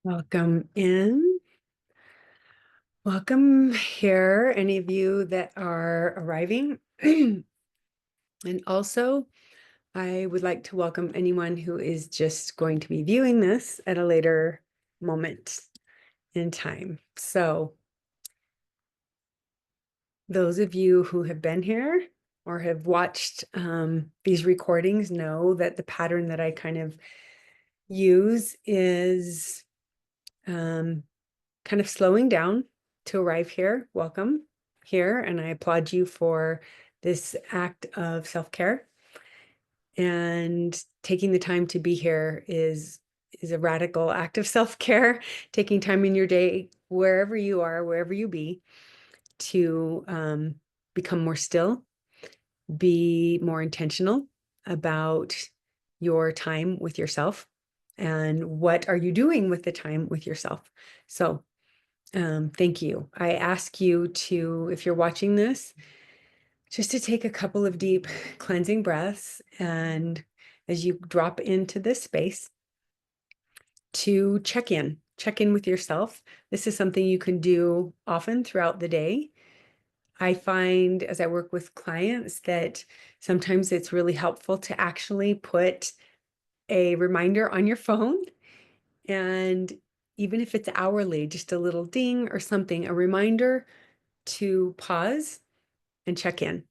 Welcome in. Welcome here, any of you that are arriving. And also, I would like to welcome anyone who is just going to be viewing this at a later moment in time. So, those of you who have been here or have watched these recordings know that the pattern that I kind of use is kind of slowing down to arrive here. Welcome here. And I applaud you for this act of self-care. And taking the time to be here is a radical act of self-care, taking time in your day, wherever you are, wherever you be, to become more still, be more intentional about your time with yourself and what are you doing with the time with yourself. So thank you. I ask you to, if you're watching this, just to take a couple of deep cleansing breaths, and as you drop into this space, to check in with yourself. This is something you can do often throughout the day. I find as I work with clients that sometimes it's really helpful to actually put a reminder on your phone. And even if it's hourly, just a little ding or something, a reminder to pause and check in.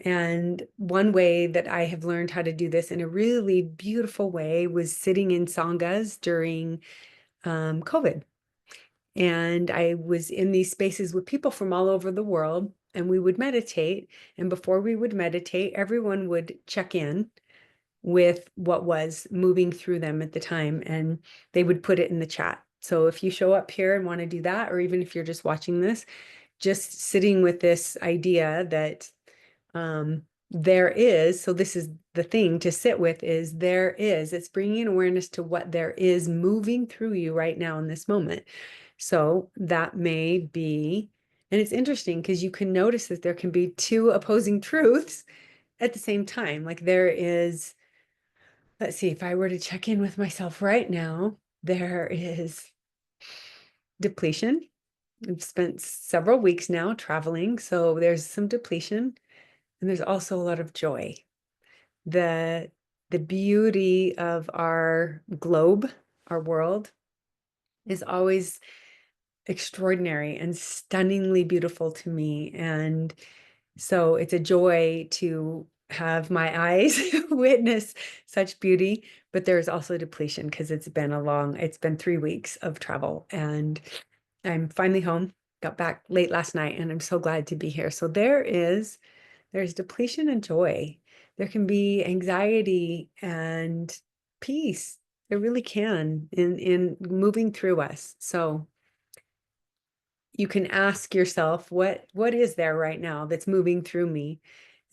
And one way that I have learned how to do this in a really beautiful way was sitting in sanghas during COVID. And I was in these spaces with people from all over the world, and we would meditate. And before we would meditate, everyone would check in with what was moving through them at the time, and they would put it in the chat. So if you show up here and want to do that, or even if you're just watching this, just sitting with this idea that there is, so this is the thing to sit with, is there is, it's bringing awareness to what there is moving through you right now in this moment. So that may be, and it's interesting because you can notice that there can be two opposing truths at the same time. Like there is, let's see, if I were to check in with myself right now, there is depletion. I've spent several weeks now traveling, so there's some depletion, and there's also a lot of joy. The beauty of our globe, our world, is always extraordinary and stunningly beautiful to me. And so it's a joy to have my eyes witness such beauty, but there's also depletion because it's been 3 weeks of travel, and I'm finally home, got back late last night, and I'm so glad to be here. So there's depletion and joy. There can be anxiety and peace. There really can in moving through us. So you can ask yourself, what is there right now that's moving through me?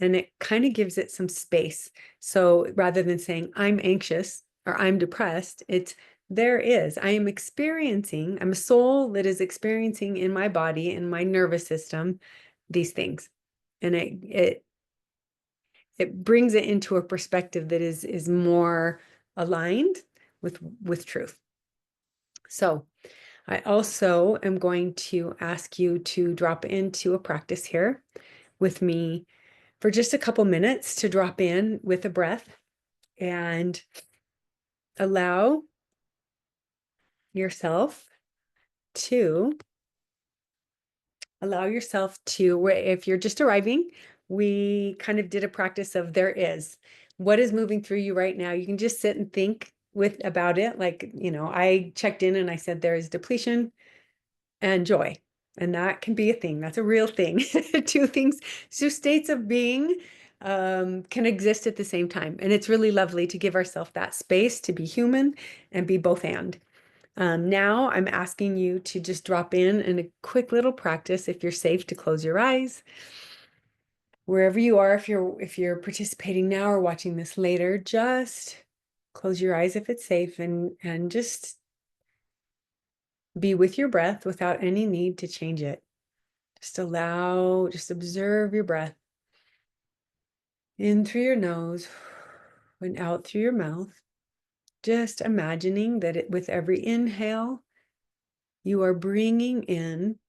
And it kind of gives it some space. So rather than saying I'm anxious or I'm depressed, it's I'm a soul that is experiencing in my body, in my nervous system, these things. And it brings it into a perspective that is more aligned with truth. So I also am going to ask you to drop into a practice here with me for just a couple minutes, to drop in with a breath and allow yourself to if you're just arriving, we kind of did a practice of there is. What is moving through you right now? You can just sit and think about it. Like, I checked in and I said there is depletion and joy. And that can be a thing. That's a real thing. Two states of being can exist at the same time. And it's really lovely to give ourselves that space to be human and be both and. Now I'm asking you to just drop in a quick little practice, if you're safe, to close your eyes. Wherever you are, if you're participating now or watching this later, just close your eyes if it's safe, and just be with your breath without any need to change it. Just observe your breath in through your nose and out through your mouth. Just imagining that with every inhale, you are bringing in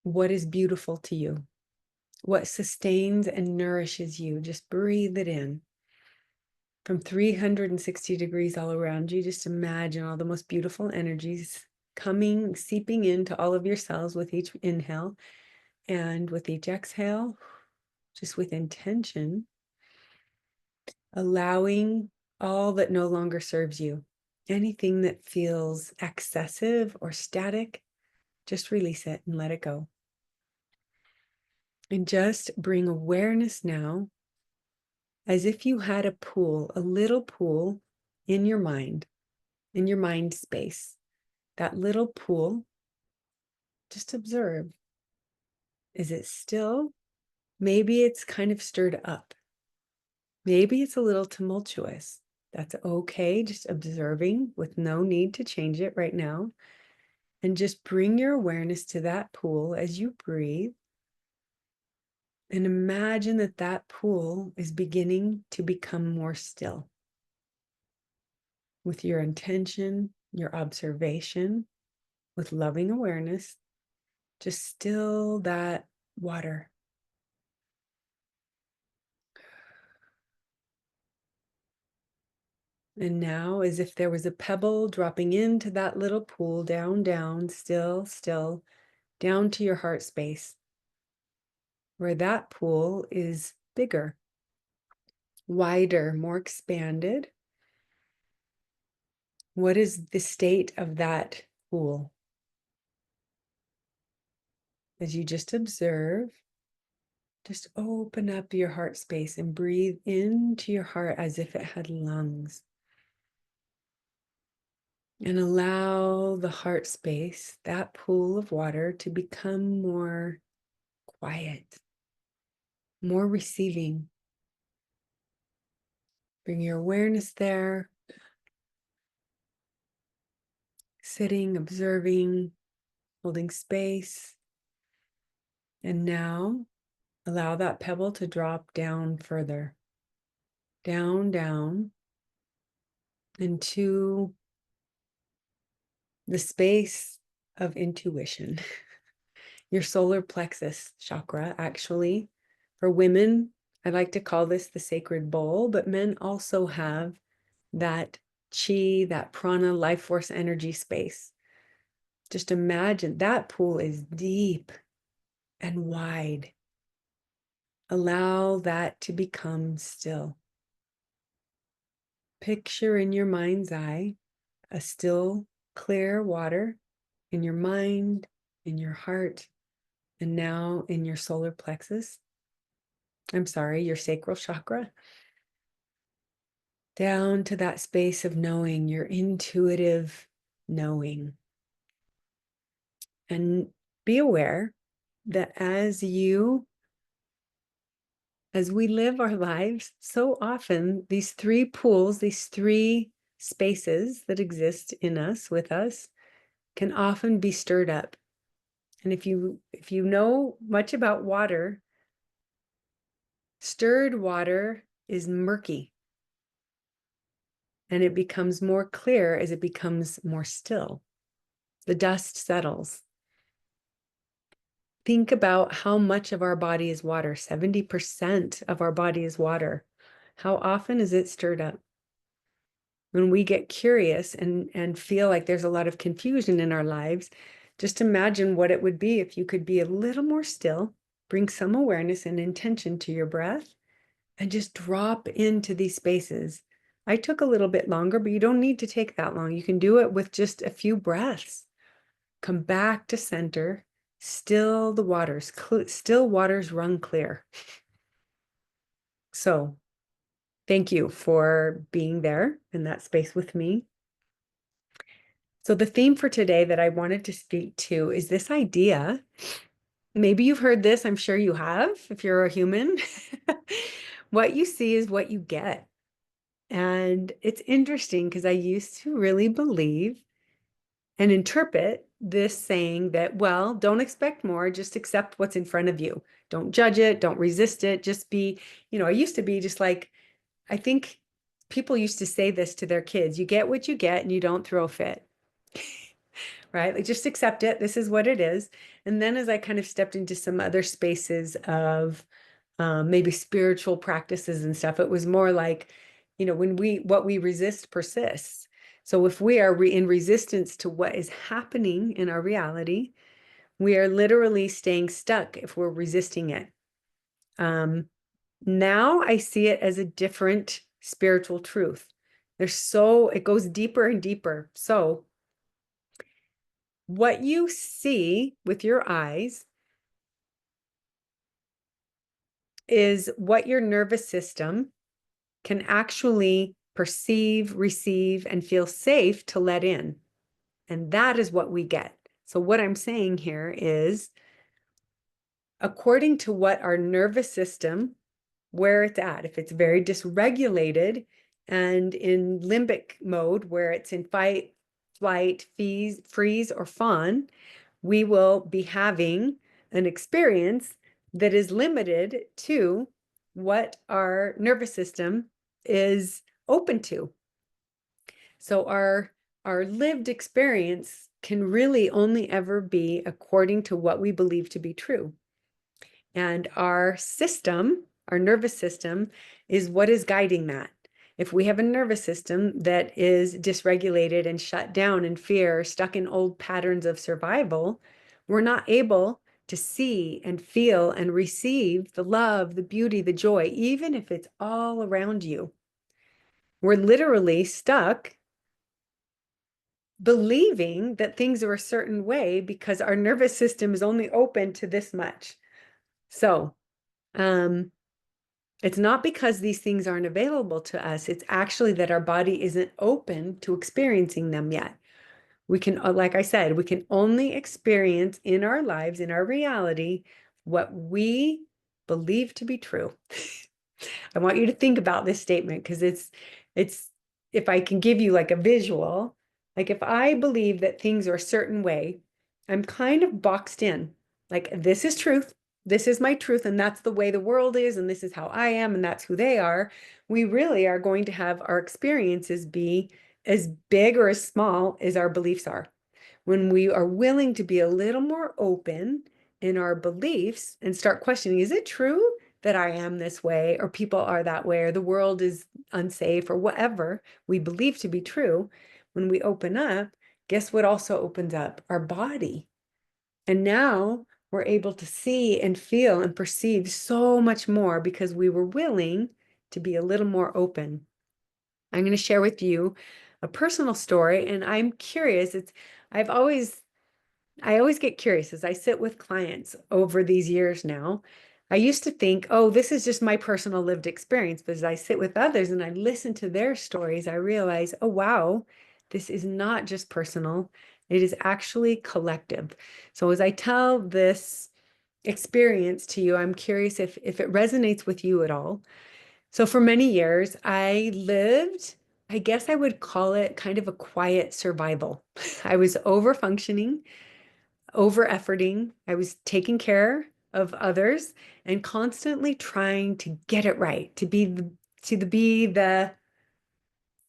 what is beautiful to you, what sustains and nourishes you. Just breathe it in. From 360 degrees all around you, just imagine all the most beautiful energies coming, seeping into all of your cells with each inhale, and with each exhale, just with intention, allowing all that no longer serves you. Anything that feels excessive or static, just release it and let it go. And just bring awareness now, as if you had a pool, a little pool in your mind space. That little pool, just observe. Is it still? Maybe it's kind of stirred up. Maybe it's a little tumultuous. That's okay. Just observing with no need to change it right now. And just bring your awareness to that pool as you breathe. And imagine that that pool is beginning to become more still. With your intention, your observation, with loving awareness, just still that water. And now, as if there was a pebble dropping into that little pool, down, down, still, still, down to your heart space, where that pool is bigger, wider, more expanded. What is the state of that pool? As you just observe, just open up your heart space and breathe into your heart as if it had lungs. And allow the heart space, that pool of water, to become more quiet, more receiving. Bring your awareness there, sitting, observing, holding space. And now allow that pebble to drop down further, down, down, into the space of intuition. Your solar plexus chakra, actually. For women, I like to call this the sacred bowl, but men also have that chi, that prana, life force energy space. Just imagine that pool is deep and wide. Allow that to become still. Picture in your mind's eye a still, clear water in your mind, in your heart, and now in your solar plexus. I'm sorry, your sacral chakra. Down to that space of knowing, your intuitive knowing. And be aware that as we live our lives, so often these three pools, these three spaces that exist in us, with us, can often be stirred up. And if you know much about water, stirred water is murky. And it becomes more clear as it becomes more still. The dust settles. Think about how much of our body is water. 70% of our body is water. How often is it stirred up? When we get curious and feel like there's a lot of confusion in our lives, just imagine what it would be if you could be a little more still, bring some awareness and intention to your breath, and just drop into these spaces. I took a little bit longer, but you don't need to take that long. You can do it with just a few breaths. Come back to center, still the waters, still waters run clear. So thank you for being there in that space with me. So the theme for today that I wanted to speak to is this idea. Maybe you've heard this, I'm sure you have, if you're a human. What you see is what you get. And it's interesting because I used to really believe and interpret this saying that, well, don't expect more, just accept what's in front of you. Don't judge it, don't resist it, just be, I used to be just like, I think people used to say this to their kids, you get what you get and you don't throw a fit. Right? Like just accept it. This is what it is. And then as I kind of stepped into some other spaces of maybe spiritual practices and stuff, it was more like, when what we resist persists. So if we are in resistance to what is happening in our reality, we are literally staying stuck if we're resisting it. Now I see it as a different spiritual truth. It goes deeper and deeper. So what you see with your eyes is what your nervous system can actually perceive, receive, and feel safe to let in. And that is what we get. So what I'm saying here is, according to what our nervous system, where it's at, if it's very dysregulated and in limbic mode, where it's in fight, flight, freeze, or fawn, we will be having an experience that is limited to what our nervous system is open to. So our lived experience can really only ever be according to what we believe to be true. And our system, our nervous system, is what is guiding that. If we have a nervous system that is dysregulated and shut down in fear, stuck in old patterns of survival, we're not able to see and feel and receive the love, the beauty, the joy, even if it's all around you. We're literally stuck believing that things are a certain way because our nervous system is only open to this much. So, it's not because these things aren't available to us. It's actually that our body isn't open to experiencing them yet. We can, like I said, we can only experience in our lives, in our reality, what we believe to be true. I want you to think about this statement because it's, if I can give you like a visual, like if I believe that things are a certain way, I'm kind of boxed in. Like, this is truth. This is my truth, and that's the way the world is, and this is how I am, and that's who they are. We really are going to have our experiences be as big or as small as our beliefs are. When we are willing to be a little more open in our beliefs and start questioning, is it true that I am this way, or people are that way, or the world is unsafe, or whatever we believe to be true? When we open up, guess what also opens up? Our body. And now we're able to see and feel and perceive so much more because we were willing to be a little more open. I'm going to share with you a personal story, and I'm curious. I always get curious as I sit with clients over these years now. I used to think, oh, this is just my personal lived experience. But as I sit with others and I listen to their stories, I realize, oh, wow, this is not just personal. It is actually collective. So as I tell this experience to you, I'm curious if it resonates with you at all. So for many years, I lived, I guess I would call it kind of a quiet survival. I was over functioning, over efforting. I was taking care of others and constantly trying to get it right, to be the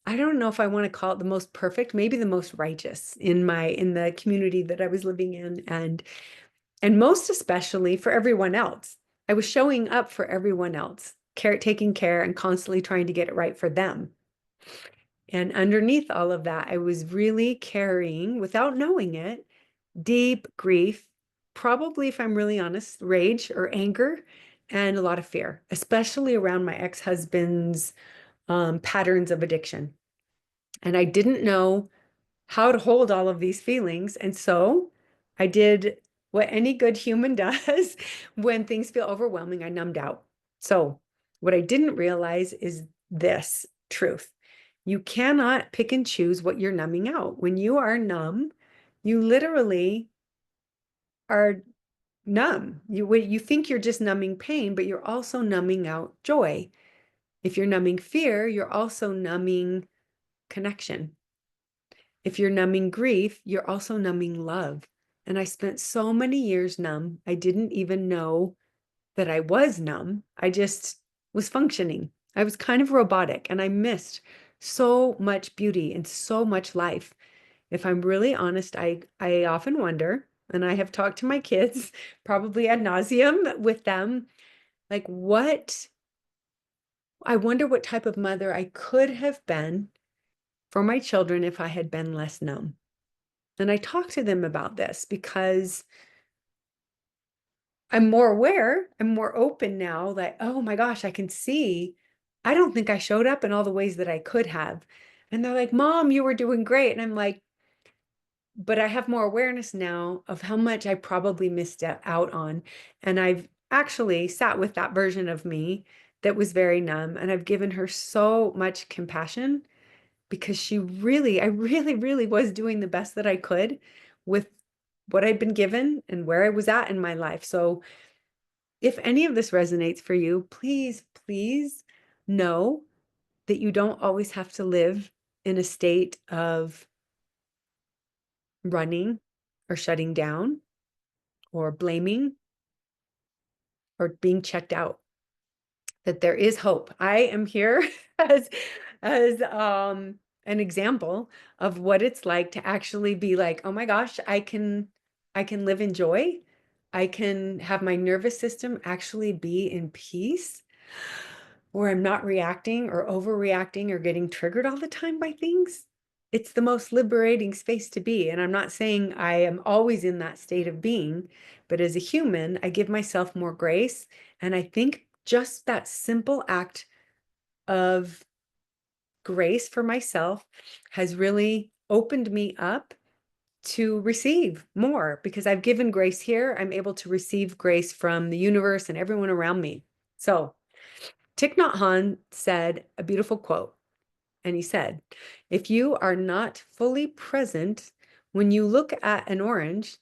I don't know if I want to call it the most perfect, maybe the most righteous in the community that I was living in, and most especially for everyone else. I was showing up for everyone else, taking care and constantly trying to get it right for them. And underneath all of that, I was really carrying, without knowing it, deep grief, probably, if I'm really honest, rage or anger, and a lot of fear, especially around my ex-husband's patterns of addiction. And I didn't know how to hold all of these feelings. And so I did what any good human does when things feel overwhelming. I numbed out. So what I didn't realize is this truth. You cannot pick and choose what you're numbing out. When you are numb, you literally are numb. You think you're just numbing pain, but you're also numbing out joy. If you're numbing fear, you're also numbing connection. If you're numbing grief, you're also numbing love. And I spent so many years numb. I didn't even know that I was numb. I just was functioning. I was kind of robotic and I missed so much beauty and so much life. If I'm really honest, I often wonder, and I have talked to my kids probably ad nauseum with them, like I wonder what type of mother I could have been for my children if I had been less numb. And I talk to them about this because I'm more aware, I'm more open now that, oh my gosh, I can see. I don't think I showed up in all the ways that I could have. And they're like, Mom, you were doing great. And I'm like, but I have more awareness now of how much I probably missed out on. And I've actually sat with that version of me that was very numb. And I've given her so much compassion because I really, really was doing the best that I could with what I'd been given and where I was at in my life. So if any of this resonates for you, please, please know that you don't always have to live in a state of running or shutting down or blaming or being checked out. That there is hope. I am here as an example of what it's like to actually be like, oh my gosh, I can live in joy. I can have my nervous system actually be in peace where I'm not reacting or overreacting or getting triggered all the time by things. It's the most liberating space to be. And I'm not saying I am always in that state of being, but as a human, I give myself more grace. And I think just that simple act of grace for myself has really opened me up to receive more because I've given grace here. I'm able to receive grace from the universe and everyone around me. So Thich Nhat Hanh said a beautiful quote, and he said, if you are not fully present when you look at an orange,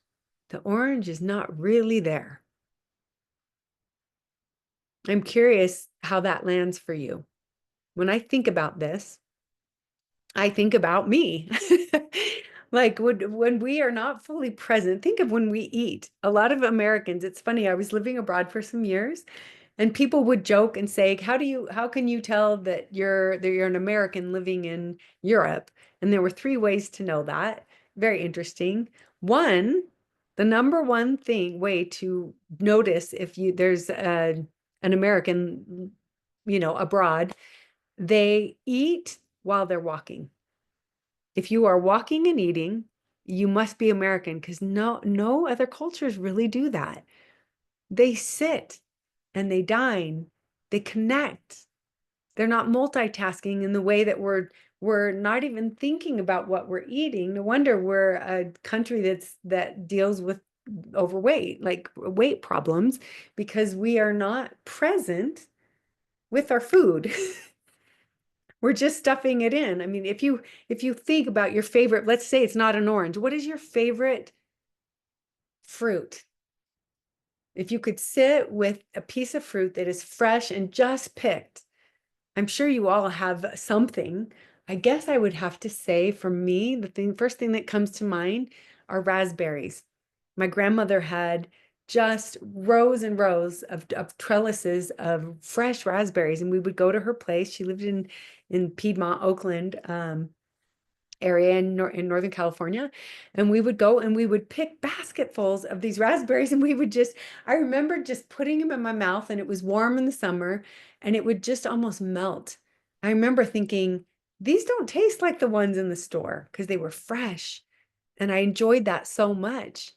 the orange is not really there. I'm curious how that lands for you. When I think about this, I think about me. Like when we are not fully present, think of when we eat. A lot of Americans, it's funny, I was living abroad for some years and people would joke and say, how can you tell that you're an American living in Europe? And there were three ways to know that. Very interesting. One, the number one way to notice if there's an American, abroad, they eat while they're walking. If you are walking and eating, you must be American because no other cultures really do that. They sit and they dine, they connect. They're not multitasking in the way that we're not even thinking about what we're eating. No wonder we're a country that deals with overweight, like weight problems, because we are not present with our food. We're just stuffing it in. I mean, if you think about your favorite, let's say it's not an orange, what is your favorite fruit? If you could sit with a piece of fruit that is fresh and just picked, I'm sure you all have something. I guess I would have to say for me, first thing that comes to mind are raspberries. My grandmother had just rows and rows of trellises of fresh raspberries, and we would go to her place. She lived in Piedmont, Oakland, area in Northern California. And we would go and we would pick basketfuls of these raspberries and I remember just putting them in my mouth and it was warm in the summer and it would just almost melt. I remember thinking, these don't taste like the ones in the store because they were fresh. And I enjoyed that so much.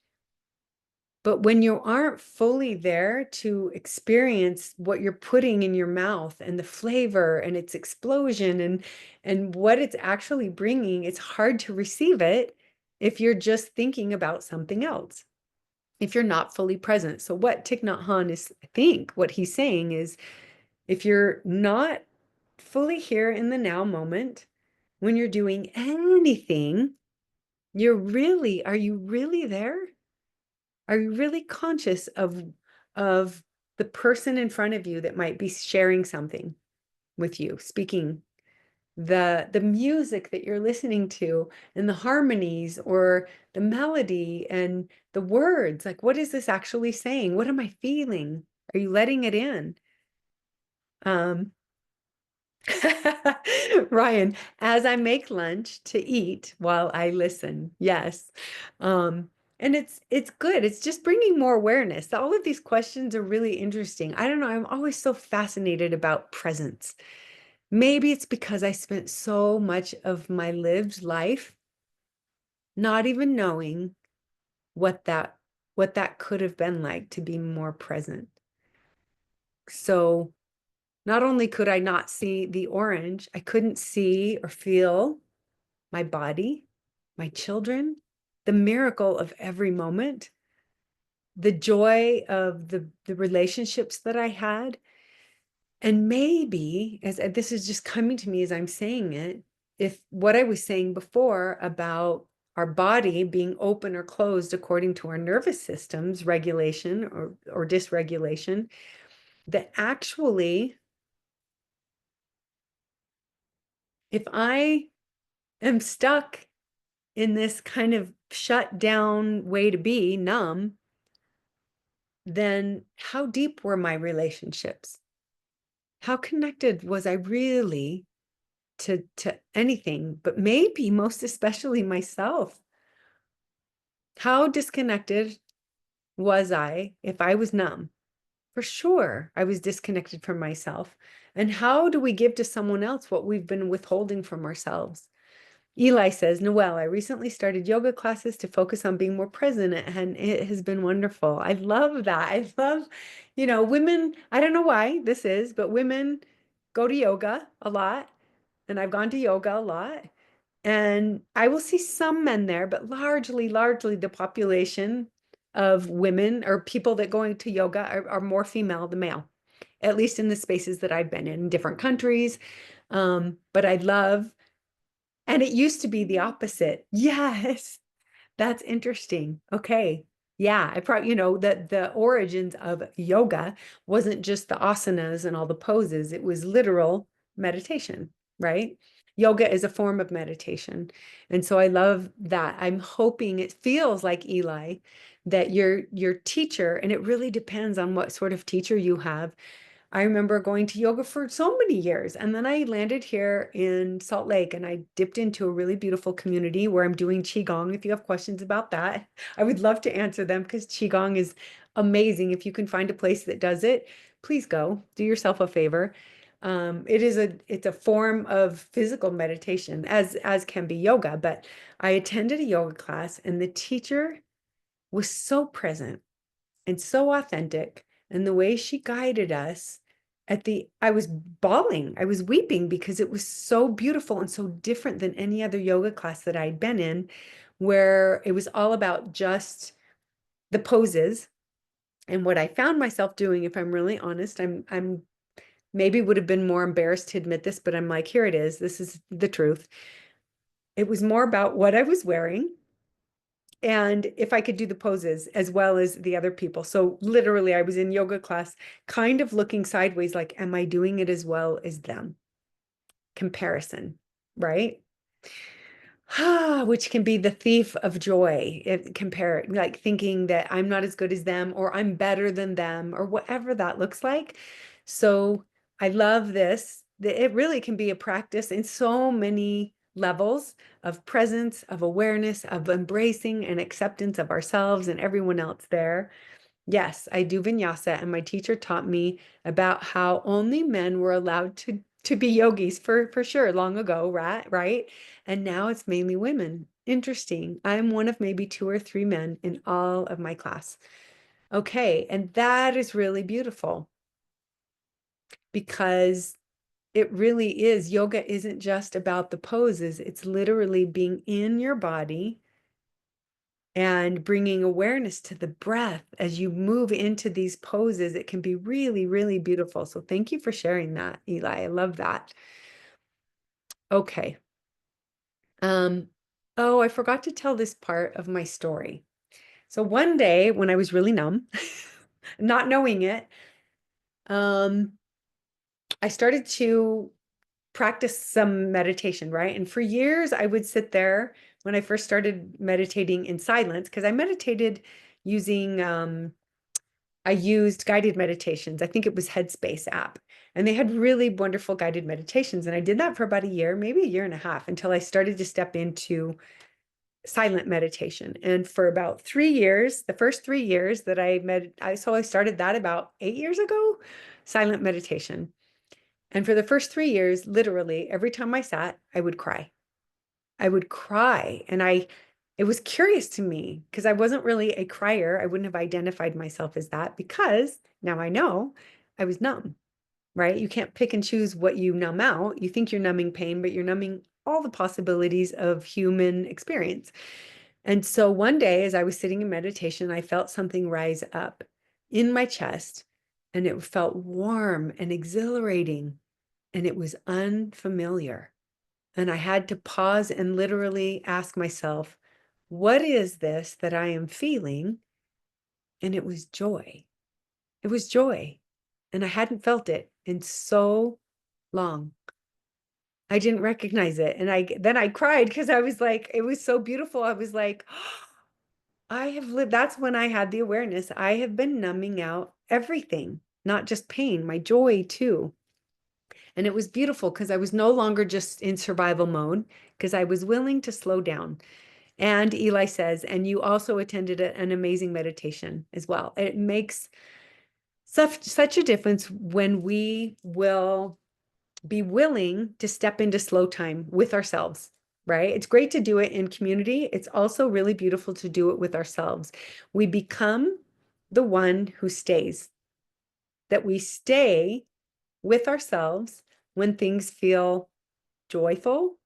But when you aren't fully there to experience what you're putting in your mouth and the flavor and its explosion and what it's actually bringing, it's hard to receive it if you're just thinking about something else, if you're not fully present. So what Thich Nhat Hanh is, I think, what he's saying is, if you're not fully here in the now moment, when you're doing anything, are you really there? Are you really conscious of the person in front of you that might be sharing something with you, speaking, the music that you're listening to and the harmonies or the melody and the words? Like, what is this actually saying? What am I feeling? Are you letting it in? Ryan, as I make lunch to eat while I listen. Yes. Um, and it's good. It's just bringing more awareness. All of these questions are really interesting. I don't know, I'm always so fascinated about presence. Maybe it's because I spent so much of my lived life not even knowing what that what that could have been like to be more present. So not only could I not see the orange, I couldn't see or feel my body, my children, the miracle of every moment, the joy of the relationships that I had. And maybe, as this is just coming to me as I'm saying it, if what I was saying before about our body being open or closed according to our nervous system's regulation or dysregulation, that actually, if I am stuck in this kind of shut down way to be, numb, then how deep were my relationships? How connected was I really to anything, but maybe most especially myself? How disconnected was I if I was numb? For sure, I was disconnected from myself. And how do we give to someone else what we've been withholding from ourselves? Eli says, Noelle, I recently started yoga classes to focus on being more present, and it has been wonderful. I love that. I love, women, I don't know why this is, but women go to yoga a lot, and I've gone to yoga a lot. And I will see some men there, but largely the population of women or people that going to yoga are more female than male, at least in the spaces that I've been in different countries. But I love, and it used to be the opposite. Yes, that's interesting. Okay. Yeah, I probably, the origins of yoga wasn't just the asanas and all the poses, it was literal meditation, right? Yoga is a form of meditation. And so I love that. I'm hoping it feels like Eli that your teacher, and it really depends on what sort of teacher you have. I remember going to yoga for so many years. And then I landed here in Salt Lake and I dipped into a really beautiful community where I'm doing Qigong. If you have questions about that, I would love to answer them because Qigong is amazing. If you can find a place that does it, please go. Do yourself a favor. It's a form of physical meditation as can be yoga, but I attended a yoga class and the teacher was so present and so authentic. And the way she guided us I was bawling, I was weeping because it was so beautiful and so different than any other yoga class that I'd been in, where it was all about just the poses. And what I found myself doing, if I'm really honest, I'm maybe would have been more embarrassed to admit this, but I'm like, here it is. This is the truth. It was more about what I was wearing and if I could do the poses as well as the other people. So literally, I was in yoga class, kind of looking sideways, like, am I doing it as well as them? Comparison, right? Which can be the thief of joy. Like thinking that I'm not as good as them, or I'm better than them, or whatever that looks like. So I love this. It really can be a practice in so many levels of presence, of awareness, of embracing and acceptance of ourselves and everyone else there. Yes, I do vinyasa, and my teacher taught me about how only men were allowed to be yogis for sure long ago, right? Right? And now it's mainly women. Interesting. I'm one of maybe two or three men in all of my class. Okay, and that is really beautiful because it really is. Yoga isn't just about the poses, it's literally being in your body and bringing awareness to the breath as you move into these poses. It can be really beautiful. So thank you for sharing that, Eli. I love that. Okay. Oh, I forgot to tell this part of my story. So one day when I was really numb, not knowing it, um, I started to practice some meditation, right? And for years, I would sit there when I first started meditating in silence, because I meditated using I used guided meditations. I think it was Headspace app. And they had really wonderful guided meditations. And I did that for about a year, maybe a year and a half, until I started to step into silent meditation. And for about 3 years, the first 3 years that so I started that about 8 years ago, silent meditation. And for the first 3 years, literally every time I sat, I would cry. I would cry. And it was curious to me because I wasn't really a crier. I wouldn't have identified myself as that because now I know I was numb, right? You can't pick and choose what you numb out. You think you're numbing pain, but you're numbing all the possibilities of human experience. And so one day, as I was sitting in meditation, I felt something rise up in my chest, and it felt warm and exhilarating, and it was unfamiliar. And I had to pause and literally ask myself, what is this that I am feeling? And it was joy. It was joy. And I hadn't felt it in so long. I didn't recognize it. And then I cried because I was like, it was so beautiful. I was like, I have lived, that's when I had the awareness. I have been numbing out everything, not just pain, my joy too. And it was beautiful because I was no longer just in survival mode, because I was willing to slow down. And Eli says, and you also attended an amazing meditation as well. It makes such a difference when we will be willing to step into slow time with ourselves, right? It's great to do it in community. It's also really beautiful to do it with ourselves. We become the one who stays, that we stay with ourselves when things feel joyful,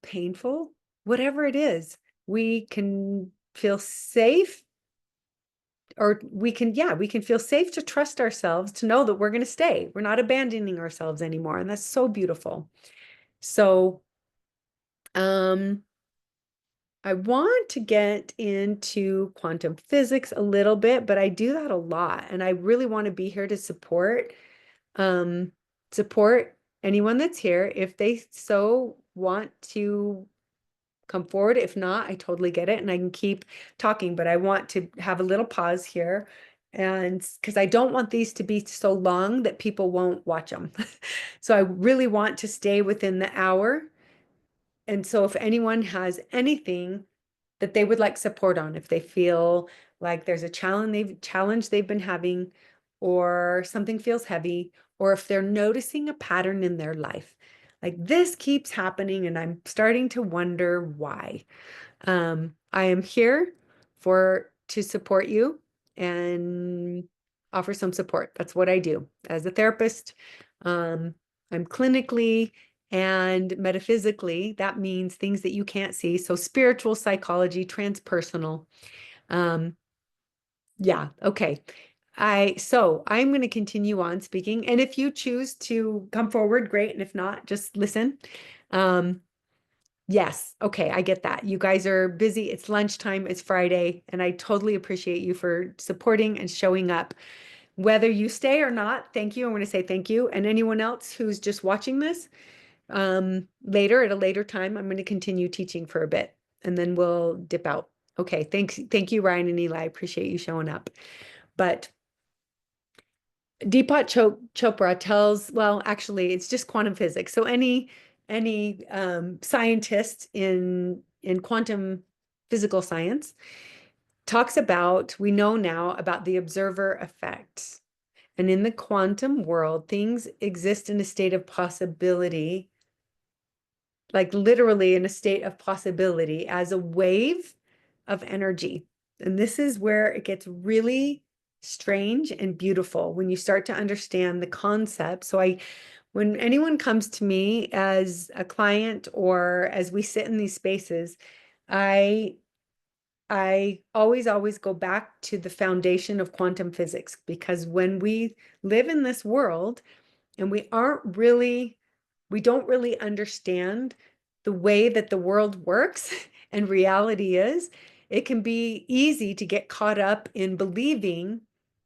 painful, whatever it is. We can feel safe, or we can feel safe to trust ourselves, to know that we're going to stay. We're not abandoning ourselves anymore. And that's so beautiful. So I want to get into quantum physics a little bit, but I do that a lot. And I really want to be here to um, support anyone that's here if they so want to come forward. If not, I totally get it and I can keep talking, but I want to have a little pause here, and because I don't want these to be so long that people won't watch them. So I really want to stay within the hour. And so if anyone has anything that they would like support on, if they feel like there's a challenge they've been having, or something feels heavy, or if they're noticing a pattern in their life, like this keeps happening and I'm starting to wonder why. I am here to support you and offer some support. That's what I do as a therapist. I'm clinically and metaphysically, that means things that you can't see. So spiritual psychology, transpersonal. Yeah, okay. I'm going to continue on speaking. And if you choose to come forward, great. And if not, just listen. Yes, okay, I get that. You guys are busy. It's lunchtime, it's Friday, and I totally appreciate you for supporting and showing up. Whether you stay or not, thank you. I want to say thank you. And anyone else who's just watching this, later at a later time, I'm going to continue teaching for a bit and then we'll dip out. Okay, thanks. Thank you, Ryan and Eli. I appreciate you showing up. But Deepak Chopra tells, well, actually, it's just quantum physics. So any scientist in quantum physical science talks about, we know now about the observer effect. And in the quantum world, things exist in a state of possibility, like literally in a state of possibility as a wave of energy. And this is where it gets really strange and beautiful when you start to understand the concept. When anyone comes to me as a client or as we sit in these spaces, I always go back to the foundation of quantum physics, because when we live in this world and we don't really understand the way that the world works and reality is, it can be easy to get caught up in believing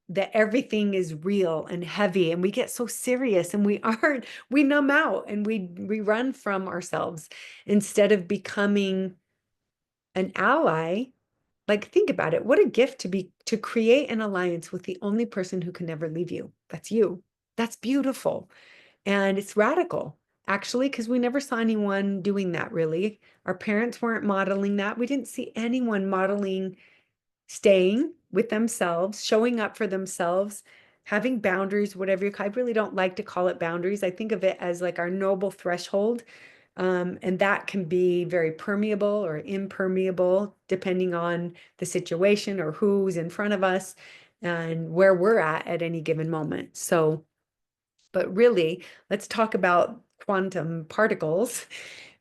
that everything is real and heavy, and we get so serious and we numb out and we run from ourselves instead of becoming an ally. Like, think about it. What a gift to create an alliance with the only person who can never leave you. That's you. That's beautiful. And it's radical, actually, because we never saw anyone doing that really. Our parents weren't modeling that. We didn't see anyone modeling staying with themselves, showing up for themselves, having boundaries, whatever I really don't like to call it boundaries. I think of it as like our noble threshold. And that can be very permeable or impermeable, depending on the situation or who's in front of us and where we're at any given moment. So, but really, let's talk about quantum particles,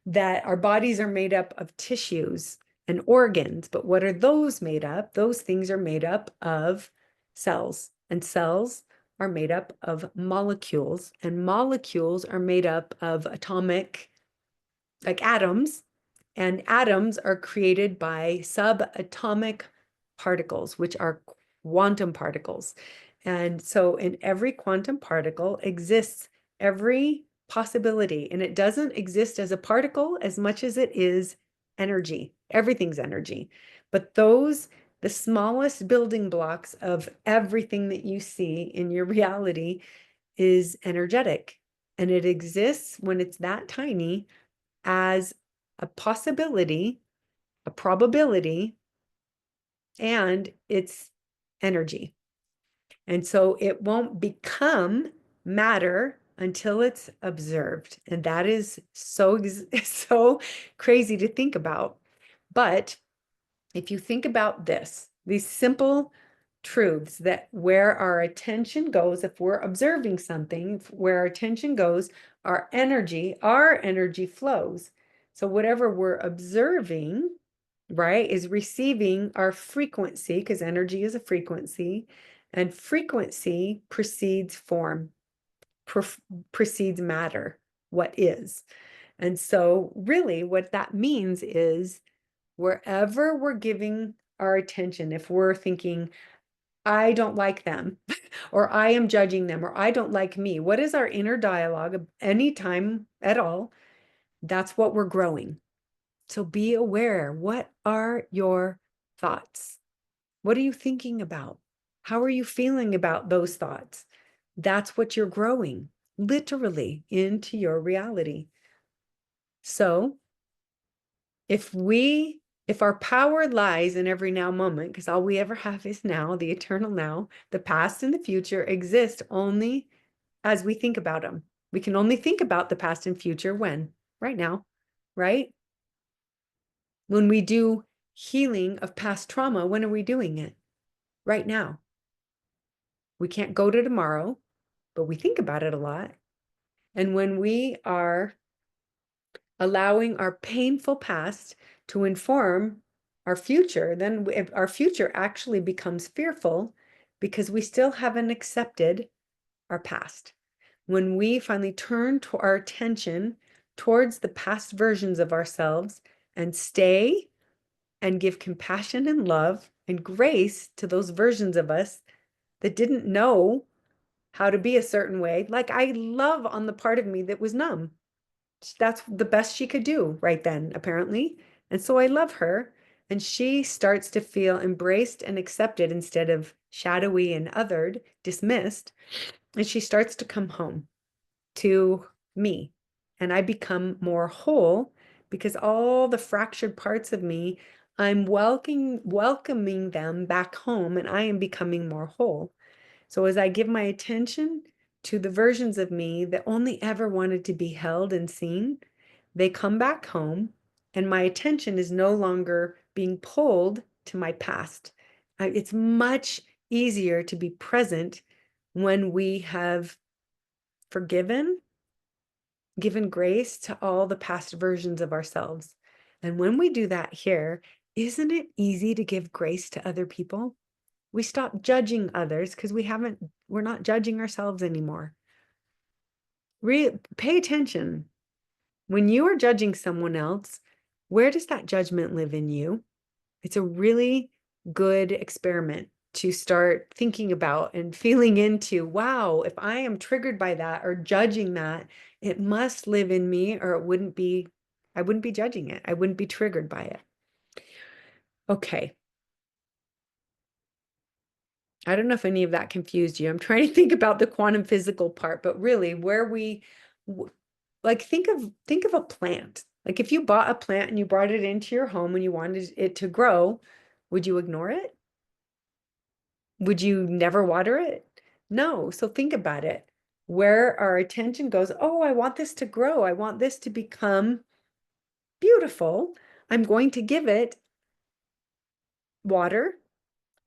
that our bodies are made up of tissues and organs. But what are those made up? Those things are made up of cells, and cells are made up of molecules, and molecules are made up of atomic, like atoms, and atoms are created by subatomic particles, which are quantum particles. And so in every quantum particle exists every possibility, and it doesn't exist as a particle as much as it is energy. Everything's energy. But those, the smallest building blocks of everything that you see in your reality is energetic. And it exists when it's that tiny as a possibility, a probability, and it's energy. And so it won't become matter until it's observed. And that is so crazy to think about. But if you think about this, these simple truths, that where our attention goes, if we're observing something, where our attention goes, our energy flows. So whatever we're observing, right, is receiving our frequency, because energy is a frequency, and frequency precedes form, precedes matter, what is. And so really what that means is wherever we're giving our attention, if we're thinking, I don't like them, or I am judging them, or I don't like me, what is our inner dialogue anytime at all? That's what we're growing. So be aware. What are your thoughts? What are you thinking about? How are you feeling about those thoughts? That's what you're growing, literally, into your reality. So if our power lies in every now moment, because all we ever have is now, the eternal now, the past and the future exist only as we think about them. We can only think about the past and future when? Right now, right? When we do healing of past trauma, when are we doing it? Right now. We can't go to tomorrow, but we think about it a lot. And when we are allowing our painful past to inform our future, then our future actually becomes fearful because we still haven't accepted our past. When we finally turn to our attention towards the past versions of ourselves and stay and give compassion and love and grace to those versions of us that didn't know how to be a certain way, like I love on the part of me that was numb. That's the best she could do right then, apparently. And so I love her. And she starts to feel embraced and accepted instead of shadowy and othered, dismissed. And she starts to come home to me. And I become more whole because all the fractured parts of me, I'm welcoming them back home, and I am becoming more whole. So as I give my attention to the versions of me that only ever wanted to be held and seen, they come back home, and my attention is no longer being pulled to my past. It's much easier to be present when we have forgiven, given grace to all the past versions of ourselves. And when we do that here, isn't it easy to give grace to other people? We stop judging others because we're not judging ourselves anymore. Pay attention. When you are judging someone else, where does that judgment live in you? It's a really good experiment to start thinking about and feeling into, wow, if I am triggered by that or judging that, it must live in me, or I wouldn't be judging it. I wouldn't be triggered by it. Okay. I don't know if any of that confused you. I'm trying to think about the quantum physical part, but really where like think of a plant. Like if you bought a plant and you brought it into your home and you wanted it to grow, would you ignore it? Would you never water it? No. So think about it. Where our attention goes, oh, I want this to grow. I want this to become beautiful. I'm going to give it water.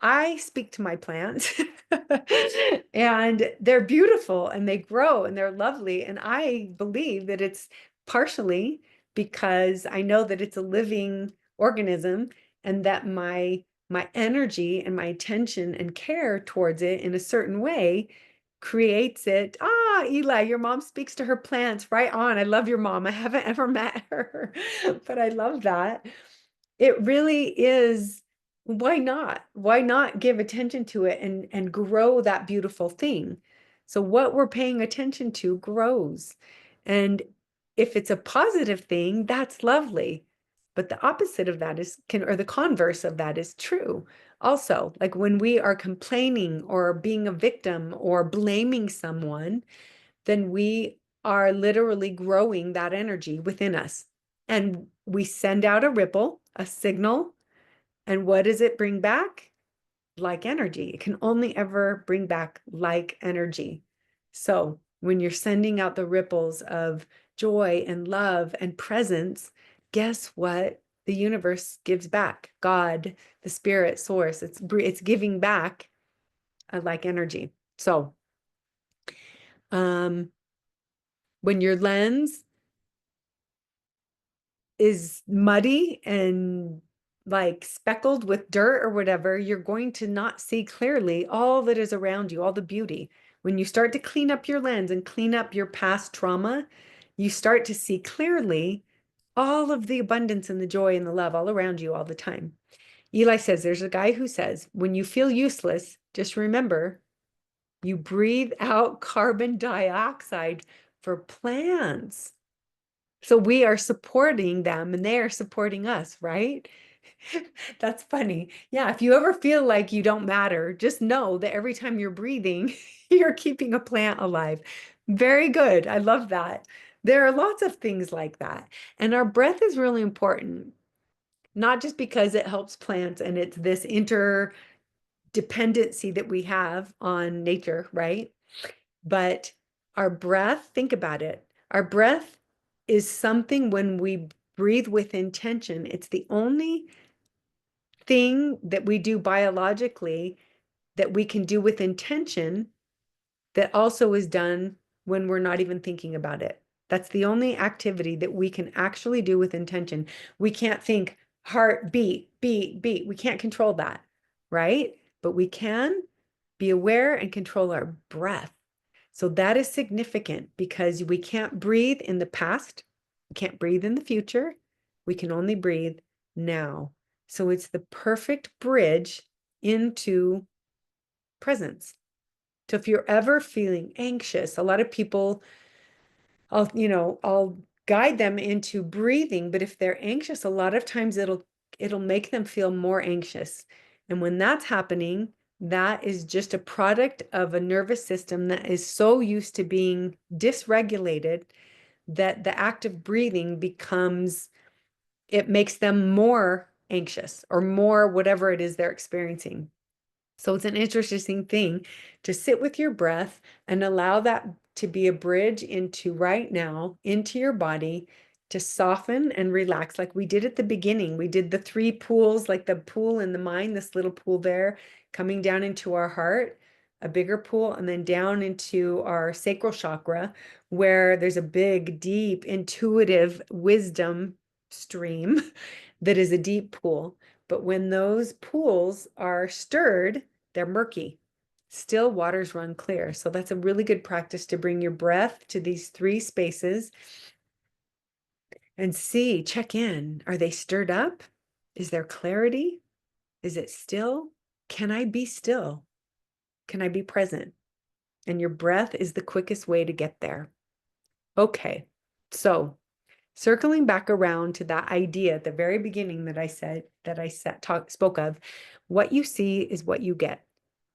I speak to my plants and they're beautiful and they grow and they're lovely. And I believe that it's partially because I know that it's a living organism and that my energy and my attention and care towards it in a certain way creates it. Ah, Eli, your mom speaks to her plants. Right on. I love your mom. I haven't ever met her, but I love that. It really is. Why not? Why not give attention to it and grow that beautiful thing? So what we're paying attention to grows. And if it's a positive thing, that's lovely. But the opposite of that is or the converse of that is true. Also, like when we are complaining or being a victim or blaming someone, then we are literally growing that energy within us. And we send out a ripple, a signal. And what does it bring back? Like energy. It can only ever bring back like energy. So when you're sending out the ripples of joy and love and presence, guess what? The universe gives back. God, the spirit source, it's giving back a like energy. So when your lens is muddy and like speckled with dirt or whatever, you're going to not see clearly all that is around you, all the beauty. When you start to clean up your lens and clean up your past trauma, you start to see clearly all of the abundance and the joy and the love all around you all the time. Eli says, there's a guy who says, when you feel useless, just remember you breathe out carbon dioxide for plants. So we are supporting them and they are supporting us, right? That's funny. Yeah, if you ever feel like you don't matter, just know that every time you're breathing, you're keeping a plant alive. Very good. I love that. There are lots of things like that. And our breath is really important, not just because it helps plants and it's this interdependency that we have on nature, right? But our breath, think about it. Our breath is something when we breathe with intention. It's the only thing that we do biologically that we can do with intention that also is done when we're not even thinking about it. That's the only activity that we can actually do with intention. We can't think heart beat, beat, beat. We can't control that, right? But we can be aware and control our breath. So that is significant because we can't breathe in the past. We can't breathe in the future. We can only breathe now. So it's the perfect bridge into presence. So if you're ever feeling anxious, a lot of people, I'll guide them into breathing, but if they're anxious, a lot of times it'll make them feel more anxious. And when that's happening, that is just a product of a nervous system that is so used to being dysregulated that the act of breathing it makes them more anxious or more whatever it is they're experiencing. So it's an interesting thing to sit with your breath and allow that to be a bridge into right now, into your body, to soften and relax like we did at the beginning. We did the 3 pools, like the pool in the mind, this little pool there, coming down into our heart, a bigger pool, and then down into our sacral chakra, where there's a big, deep, intuitive wisdom stream that is a deep pool. But when those pools are stirred, they're murky. Still waters run clear. So that's a really good practice to bring your breath to these 3 spaces and check in. Are they stirred up? Is there clarity? Is it still? Can I be still? Can I be present? And your breath is the quickest way to get there. Okay, so circling back around to that idea at the very beginning that I spoke of, what you see is what you get.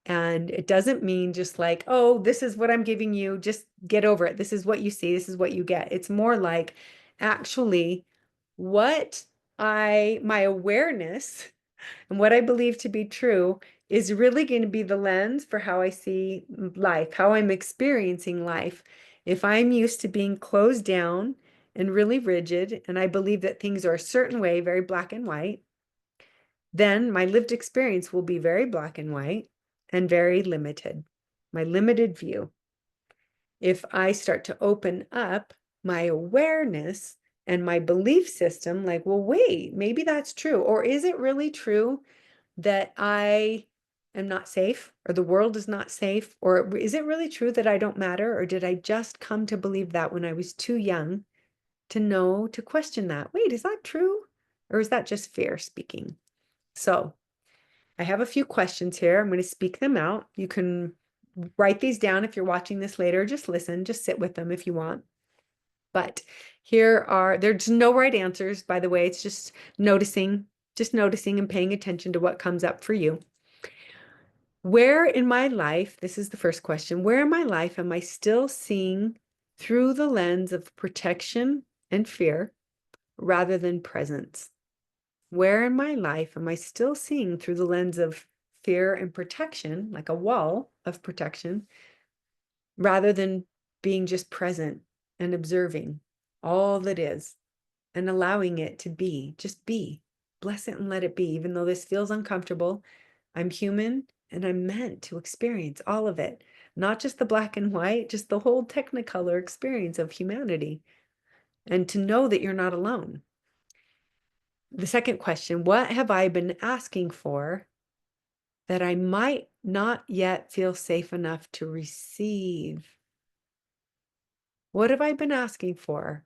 And it doesn't mean just like, oh, this is what I'm giving you, just get over it. This is what you see, this is what you get. It's more like actually what my awareness and what I believe to be true is really going to be the lens for how I see life, how I'm experiencing life. If I'm used to being closed down and really rigid, and I believe that things are a certain way, very black and white, then my lived experience will be very black and white and very limited, my limited view. If I start to open up my awareness and my belief system, like, well, wait, maybe that's true. Or is it really true that I am not safe, or the world is not safe? Or is it really true that I don't matter? Or did I just come to believe that when I was too young to know to question that? Wait, is that true? Or is that just fear speaking? So I have a few questions here. I'm going to speak them out. You can write these down if you're watching this later. Just listen, just sit with them if you want. But there's no right answers, by the way. It's just noticing and paying attention to what comes up for you. Where in my life, this is the first question, where in my life am I still seeing through the lens of protection and fear rather than presence? Where in my life am I still seeing through the lens of fear and protection, like a wall of protection, rather than being just present and observing all that is and allowing it to be, just be, bless it and let it be, even though this feels uncomfortable. I'm human and I'm meant to experience all of it, not just the black and white, just the whole technicolor experience of humanity, and to know that you're not alone. The second question, what have I been asking for that I might not yet feel safe enough to receive? What have I been asking for?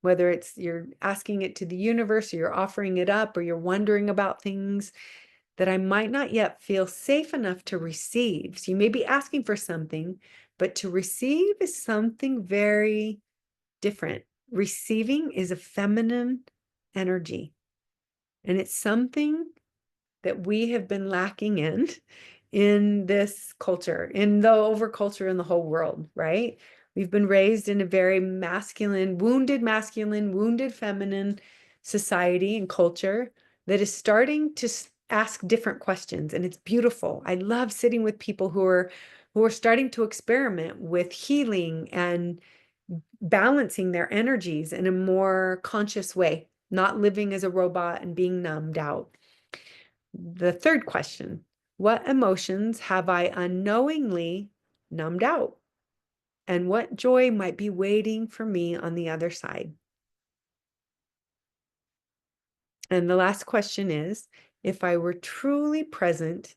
Whether it's you're asking it to the universe, or you're offering it up, or you're wondering about things that I might not yet feel safe enough to receive. So you may be asking for something, but to receive is something very different. Receiving is a feminine energy, and it's something that we have been lacking in this culture, in the overculture in the whole world, right? We've been raised in a very masculine, wounded feminine society and culture that is starting to ask different questions, and it's beautiful. I love sitting with people who are starting to experiment with healing and balancing their energies in a more conscious way, not living as a robot and being numbed out. The third question, what emotions have I unknowingly numbed out? And what joy might be waiting for me on the other side? And the last question is, if I were truly present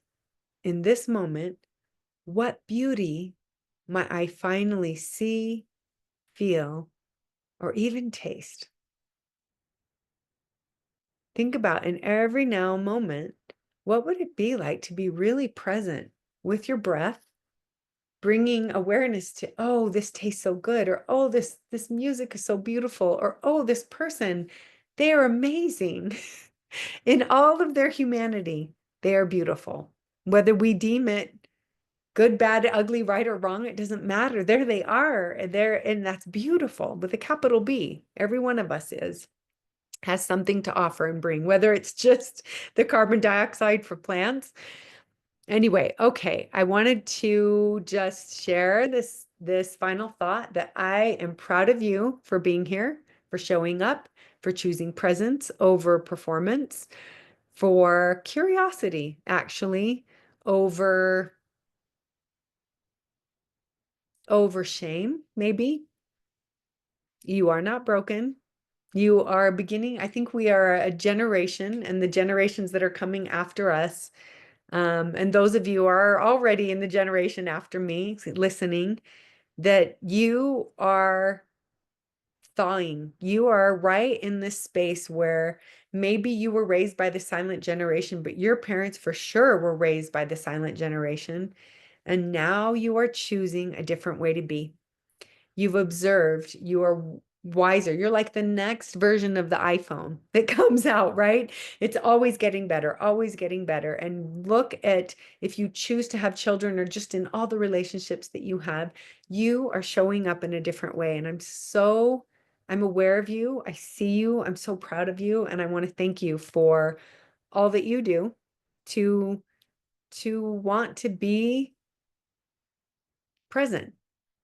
in this moment, what beauty might I finally see, feel, or even taste? Think about in every now moment, what would it be like to be really present with your breath, bringing awareness to, oh, this tastes so good, or oh, this music is so beautiful, or oh, this person, they are amazing. In all of their humanity, they are beautiful. Whether we deem it good, bad, ugly, right, or wrong, it doesn't matter. There they are. And that's beautiful with a capital B. Every one of us has something to offer and bring, whether it's just the carbon dioxide for plants. Anyway, okay, I wanted to just share this final thought that I am proud of you for being here, for showing up, for choosing presence over performance, for curiosity, actually, over shame, maybe. You are not broken. You are beginning. I think we are a generation, and the generations that are coming after us, and those of you are already in the generation after me listening, that you are thawing. You are right in this space where maybe you were raised by the silent generation, but your parents for sure were raised by the silent generation. And now you are choosing a different way to be. You've observed, wiser. You're like the next version of the iPhone that comes out, right? It's always getting better, always getting better. And look at if you choose to have children or just in all the relationships that you are showing up in a different way. And I'm aware of you. I see you. I'm so proud of you. And I want to thank you for all that you do to want to be present,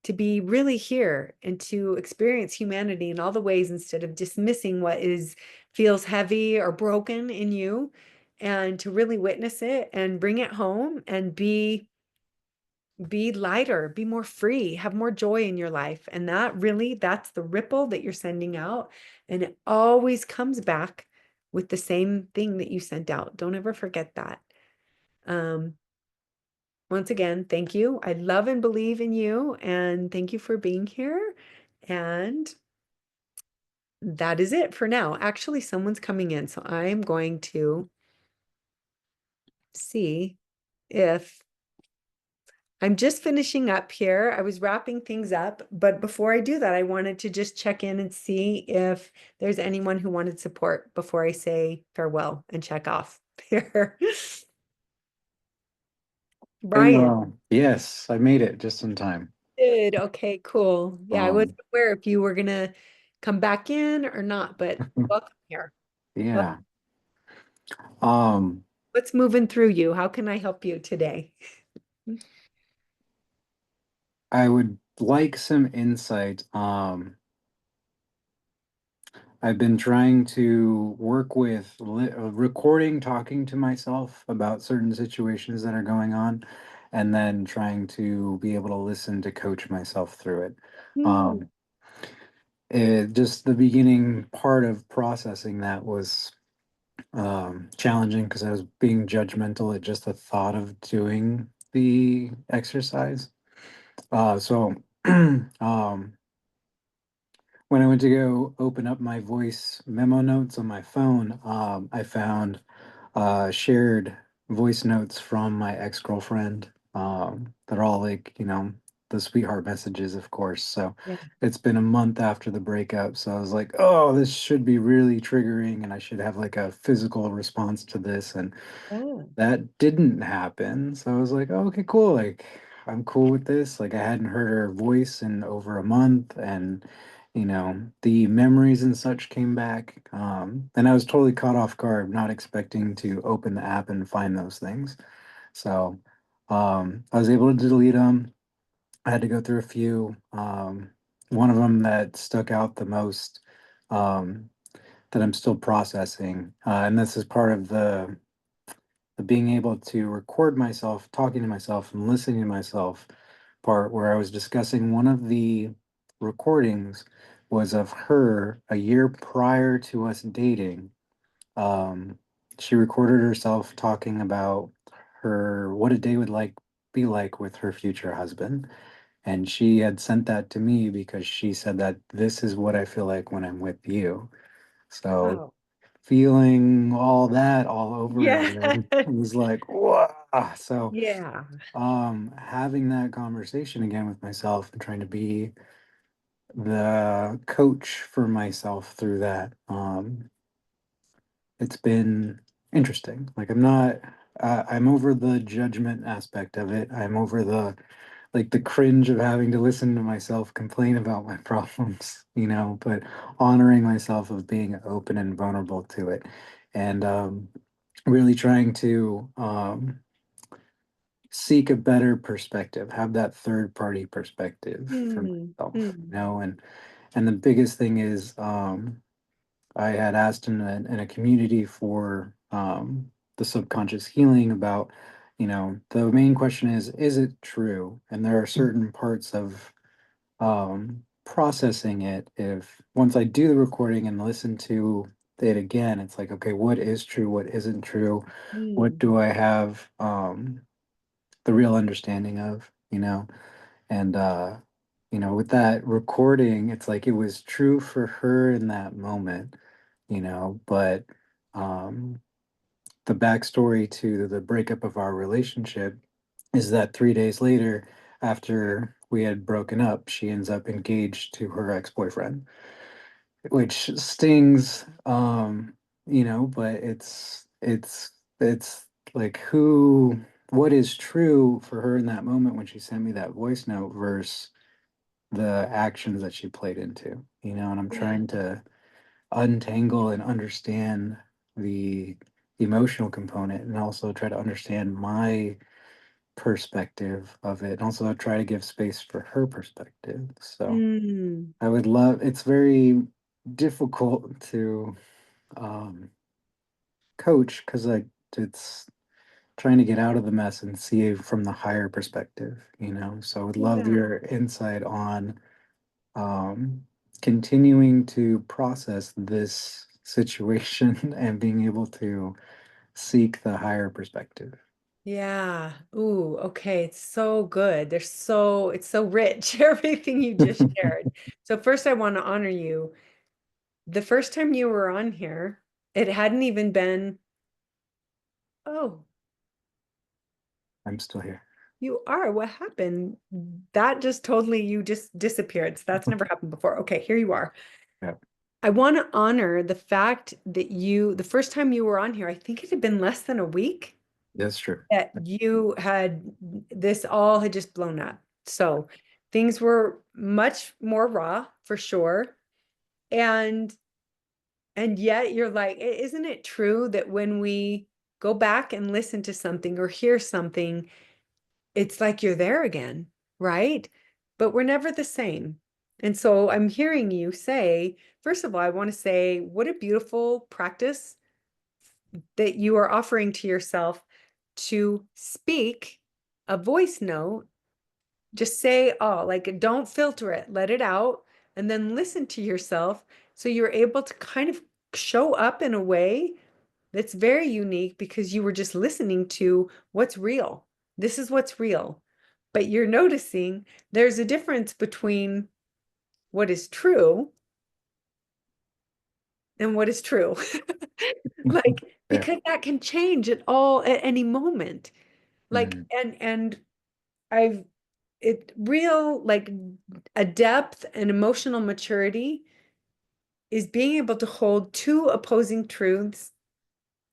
to be really here and to experience humanity in all the ways instead of dismissing what is feels heavy or broken in you, and to really witness it and bring it home and be lighter, be more free, have more joy in your life. And that's the ripple that you're sending out. And it always comes back with the same thing that you sent out. Don't ever forget that. Um, Once again, thank you. I love and believe in you, and thank you for being here. And that is it for now. Actually, someone's coming in, so I'm going to see if I'm just finishing up here. I was wrapping things up, but before I do that, I wanted to just check in and see if there's anyone who wanted support before I say farewell and check off here. Brian. Yes, I made it just in time. Good. Okay, cool. Yeah, I wasn't Um, aware if you were gonna come back in or not, but welcome here. What, yeah. Um, what's moving through you? How can I help you today? I would like some insight. I've been trying to work with recording, talking to myself about certain situations that are going on, and then trying to be able to listen to coach myself through it. Hmm. Um, just the beginning part of processing that was challenging because I was being judgmental at just the thought of doing the exercise. So when I went to go open up my voice memo notes on my phone, I found shared voice notes from my ex-girlfriend. They're all like, the sweetheart messages, of course. So Yeah. it's been a month after the breakup. So I was like, oh, this should be really triggering and I should have like a physical response to this. And Yeah. that didn't happen. So I was like, oh, okay, cool. Like, I'm cool with this. Like, I hadn't heard her voice in over a month, and the memories and such came back. And I was totally caught off guard, not expecting to open the app and find those things. So, I was able to delete them. I had to go through a few. One of them that stuck out the most, um, that I'm still processing, and this is part of the being able to record myself talking to myself and listening to myself part where I was discussing one of the recordings was of her a year prior to us dating. Um, she recorded herself talking about her what a day would like be like with her future husband. And she had sent that to me because she said that this is what I feel like when I'm with you. So Wow. feeling all that all over Yeah. again. It was like, wow. So, Yeah. having that conversation again with myself and trying to be the coach for myself through that, it's been interesting. Like, I'm over the judgment aspect of it. I'm over the cringe of having to listen to myself complain about my problems, but honoring myself of being open and vulnerable to it. And really trying to seek a better perspective, have that third party perspective for Hmm. myself, Hmm. and the biggest thing is I had asked in a community for the subconscious healing about, the main question is it true? And there are certain parts of processing it. If once I do the recording and listen to it again, it's like, okay, what is true? What isn't true? What Hmm. do I have the real understanding of, And with that recording, it's like it was true for her in that moment, but um the backstory to the breakup of our relationship is that 3 days later, after we had broken up, she ends up engaged to her ex-boyfriend. which stings, but it's like what is true for her in that moment when she sent me that voice note versus the actions that she played into, and I'm Yeah. trying to untangle and understand the emotional component and also try to understand my perspective of it and also try to give space for her perspective. So Mm, I would love, it's very difficult to um, coach because it's trying to get out of the mess and see it from the higher perspective. So I would love yeah. your insight on um, continuing to process this situation and being able to seek the higher perspective. Yeah. Ooh, okay. It's so good. It's so rich, everything you just shared. So first I want to honor you. The first time you were on here, it hadn't even been, oh, I'm still here. you are. What happened? That just totally, you just disappeared. So that's never happened before. Okay, here you are. Yeah, I want to honor the fact that the first time you were on here, I think it had been less than a week that's true. that you had, this all had just blown up. So things were much more raw for sure. And and yet you're like, isn't it true that when we go back and listen to something or hear something, it's like you're there again, right? But we're never the same. And so I'm hearing you say, first of all, I want to say, what a beautiful practice that you are offering to yourself to speak a voice note. Just say, oh, like don't filter it, let it out, and then listen to yourself. So you're able to kind of show up in a way that's very unique because you were just listening to what's real. This is what's real. But you're noticing there's a difference between what is true and what is true. Like, Yeah. because that can change at all at any moment. Like, Mhm. and I've it real like a depth and emotional maturity is being able to hold two opposing truths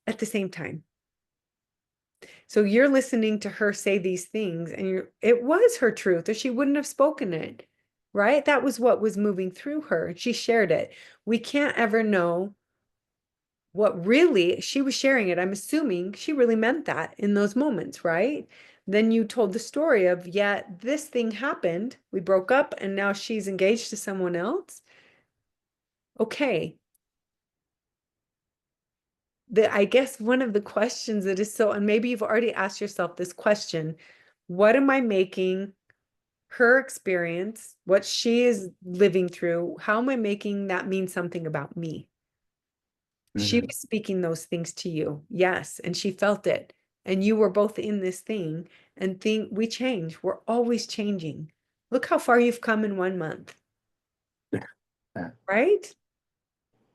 at the same time. So you're listening to her say these things, and it was her truth, or she wouldn't have spoken it, right? That was what was moving through her. She shared it. We can't ever know what really she was sharing it. I'm assuming she really meant that in those moments, right? Then you told the story of, yeah, this thing happened. We broke up, and now she's engaged to someone else. Okay. I guess one of the questions that is so, and maybe you've already asked yourself this question, what am I making her experience, what she is living through, how am I making that mean something about me? She Mhm. was speaking those things to you, yes, and she felt it. And you were both in this thing, and we change. We're always changing. Look how far you've come in 1 month, Yeah. right?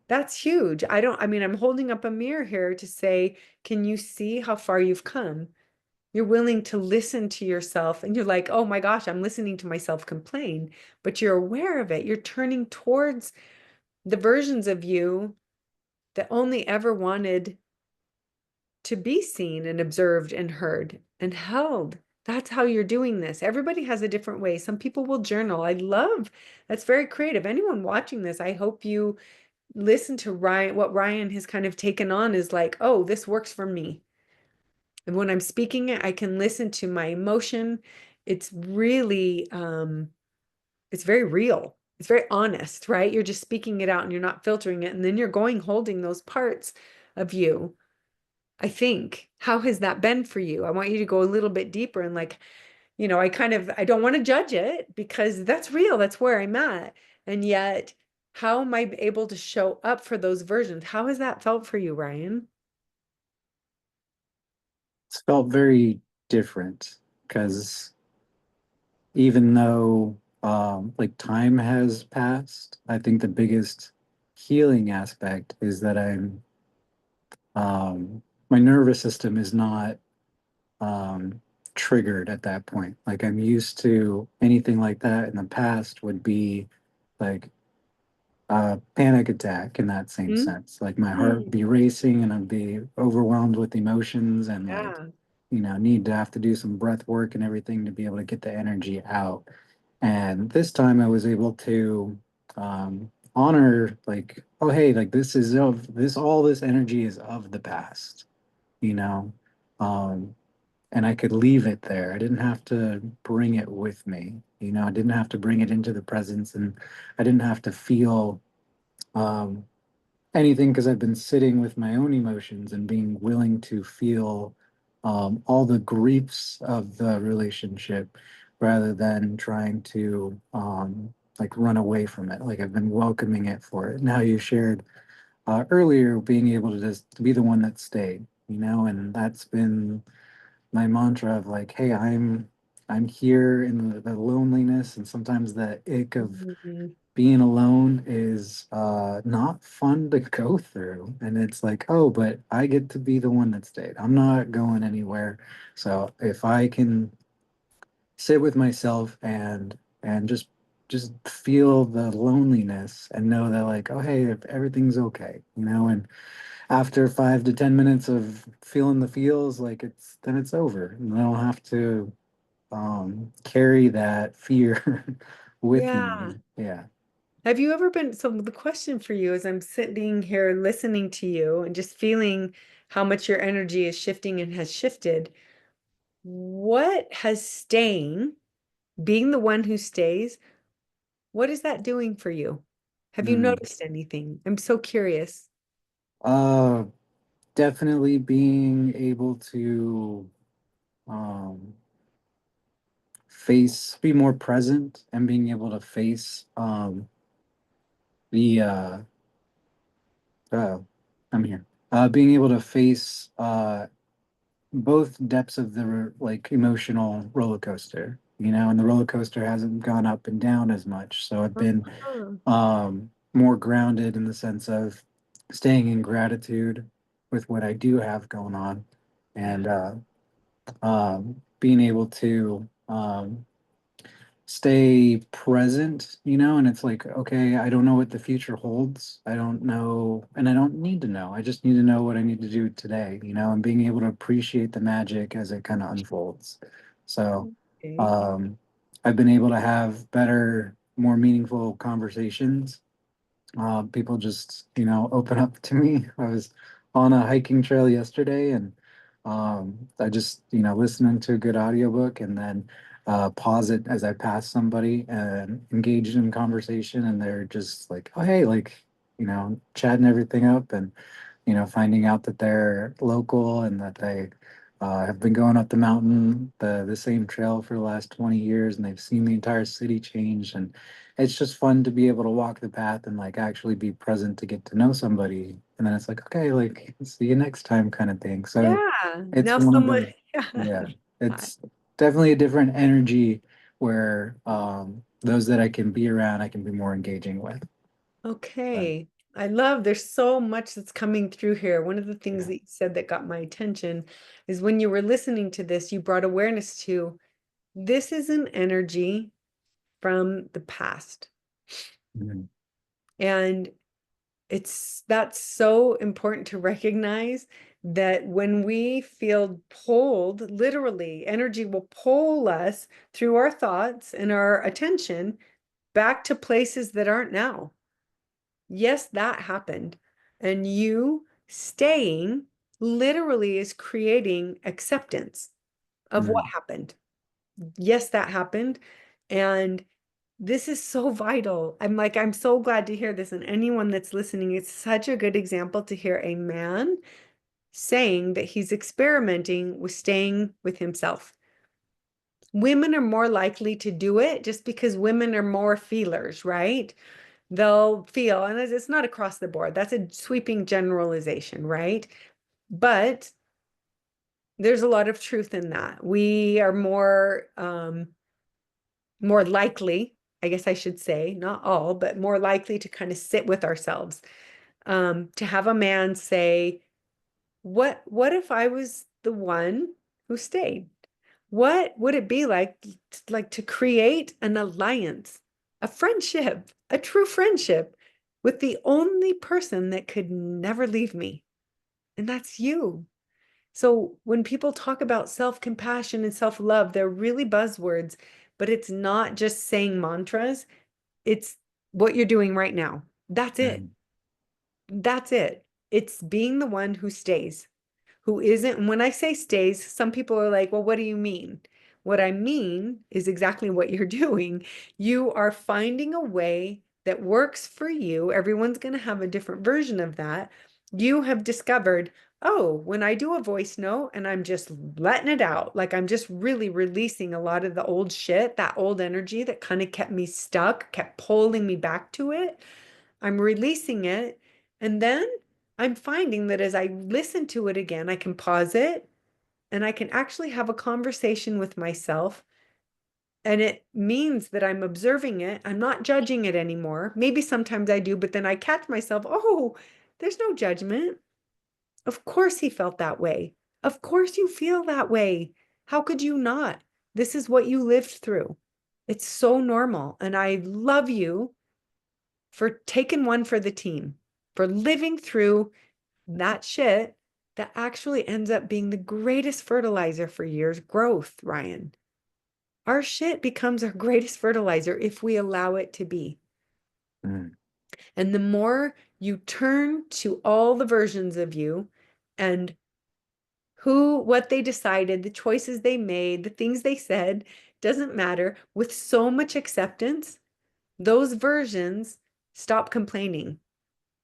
That's huge. I mean, I'm holding up a mirror here to say, can you see how far you've come? You're willing to listen to yourself, and you're like, oh my gosh, I'm listening to myself complain, but you're aware of it. You're turning towards the versions of you that only ever wanted to be seen and observed and heard and held. That's how you're doing this. Everybody has a different way. Some people will journal. I love that's very creative. Anyone watching this, I hope you listen to Ryan. What Ryan has kind of taken on is like, oh, this works for me. And when I'm speaking it, I can listen to my emotion. It's really, it's very real. It's very honest, right? You're just speaking it out and you're not filtering it. And then you're going holding those parts of you. I think. How has that been for you? I want you to go a little bit deeper and like, I don't want to judge it because that's real. That's where I'm at. And yet, how am I able to show up for those versions? How has that felt for you, Ryan? It's felt very different because even though like time has passed, I think the biggest healing aspect is that my nervous system is not um, triggered at that point. Like I'm used to anything like that in the past would be like panic attack in that same Mm, sense. Like my heart would mm, be racing and I'd be overwhelmed with emotions and like, yeah. need to have to do some breath work and everything to be able to get the energy out. And this time I was able to honor like, oh hey, like this is of this all this energy is of the past, you know. Um, and I could leave it there. I didn't have to bring it with me. I didn't have to bring it into the presence and I didn't have to feel um, anything because I've been sitting with my own emotions and being willing to feel all the griefs of the relationship rather than trying to like run away from it. Like I've been welcoming it for it. Now you shared earlier being able to just to be the one that stayed, and that's been my mantra of like, hey, I'm here in the loneliness and sometimes the ick of Mhm. being alone is not fun to go through. And it's like, oh, but I get to be the one that stayed. I'm not going anywhere. So if I can sit with myself and just feel the loneliness and know that like, oh hey, if everything's okay, and after 5 to 10 minutes of feeling the feels, like it's over. And I don't have to carry that fear with Yeah. me. Yeah. Have you ever been, so the question for you is I'm sitting here listening to you and just feeling how much your energy is shifting and has shifted. What has staying, being the one who stays, what is that doing for you? Have you Hmm. noticed anything? I'm so curious. Uh, Definitely being able to um, be more present and being able to face the uh, I'm here. Being able to face both depths of the like emotional roller coaster, and the roller coaster hasn't gone up and down as much. So I've been Uh-huh. more grounded in the sense of staying in gratitude with what I do have going on Yeah. and being able to stay present, and it's like, okay, I don't know what the future holds. I don't know, and I don't need to know. I just need to know what I need to do today, and being able to appreciate the magic as it kind of unfolds. So, Okay. um, I've been able to have better, more meaningful conversations. People just, open up to me. I was on a hiking trail yesterday and I just, listening to a good audiobook and then pause it as I pass somebody and engage in conversation. And they're just like, oh, hey, like, chatting everything up and finding out that they're local and that they have been going up the mountain, the same trail for the last 20 years, and they've seen the entire city change. And it's just fun to be able to walk the path and like actually be present to get to know somebody. And then it's like, okay, like see you next time kind of thing. So Yeah. it's Now one of someone, the, yeah. yeah, I- it's definitely a different energy where those that I can be around, I can be more engaging with. But Okay. I love, there's so much that's coming through here. One of the things yeah. that you said that got my attention is when you were listening to this, you brought awareness to this is an energy from the past. Mhm. And that's so important to recognize that when we feel pulled, literally, energy will pull us through our thoughts and our attention back to places that aren't now. Yes, that happened. And you staying literally is creating acceptance of what Mhm. happened. Yes, that happened. And this is so vital. I'm like, I'm so glad to hear this. And anyone that's listening, it's such a good example to hear a man saying that he's experimenting with staying with himself. Women are more likely to do it just because women are more feelers, right? They'll feel, and it's not across the board. That's a sweeping generalization, right? But there's a lot of truth in that. We are more likely, I guess I should say, not all, but more likely to kind of sit with ourselves. To have a man say, what if I was the one who stayed? What would it be like to create an alliance, a friendship, a true friendship with the only person that could never leave me, and that's you. So when people talk about self-compassion and self-love, they're really buzzwords, but it's not just saying mantras. It's what you're doing right now. That's it. Mm. That's it. It's being the one who stays, who isn't. And when I say stays, some people are like, well, what do you mean? What I mean is exactly what you're doing. You are finding a way that works for you. Everyone's going to have a different version of that. You have discovered, oh, when I do a voice note and I'm just letting it out, like I'm just really releasing a lot of the old shit, that old energy that kind of kept me stuck, kept pulling me back to it. I'm releasing it. And then I'm finding that as I listen to it again, I can pause it and I can actually have a conversation with myself. And it means that I'm observing it. I'm not judging it anymore. Maybe sometimes I do, but then I catch myself, oh, there's no judgment. Of course he felt that way. Of course you feel that way. How could you not? This is what you lived through. It's so normal. And I love you for taking one for the team, for living through that shit that actually ends up being the greatest fertilizer for years growth, Ryan. Our shit becomes our greatest fertilizer if we allow it to be. Mm. And the more you turn to all the versions of you and what they decided, the choices they made, the things they said, doesn't matter, with so much acceptance, those versions stop complaining.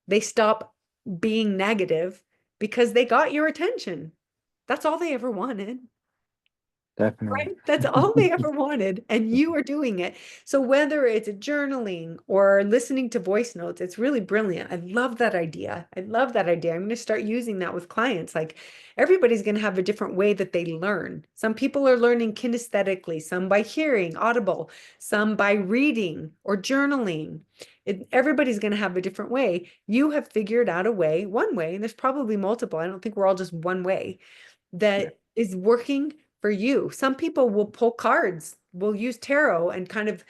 They stop being negative because they got your attention. That's all they ever wanted. Definitely. Right? That's all they ever wanted, and you are doing it. So whether it's journaling or listening to voice notes, it's really brilliant. I love that idea. I love that idea. I'm going to start using that with clients. Like everybody's going to have a different way that they learn. Some people are learning kinesthetically, some by hearing, audible, some by reading or journaling. Everybody's going to have a different way. You have figured out a way, one way, and there's probably multiple. I don't think we're all just one way Yeah. that is working for you. Some people will pull cards, will use tarot and kind of,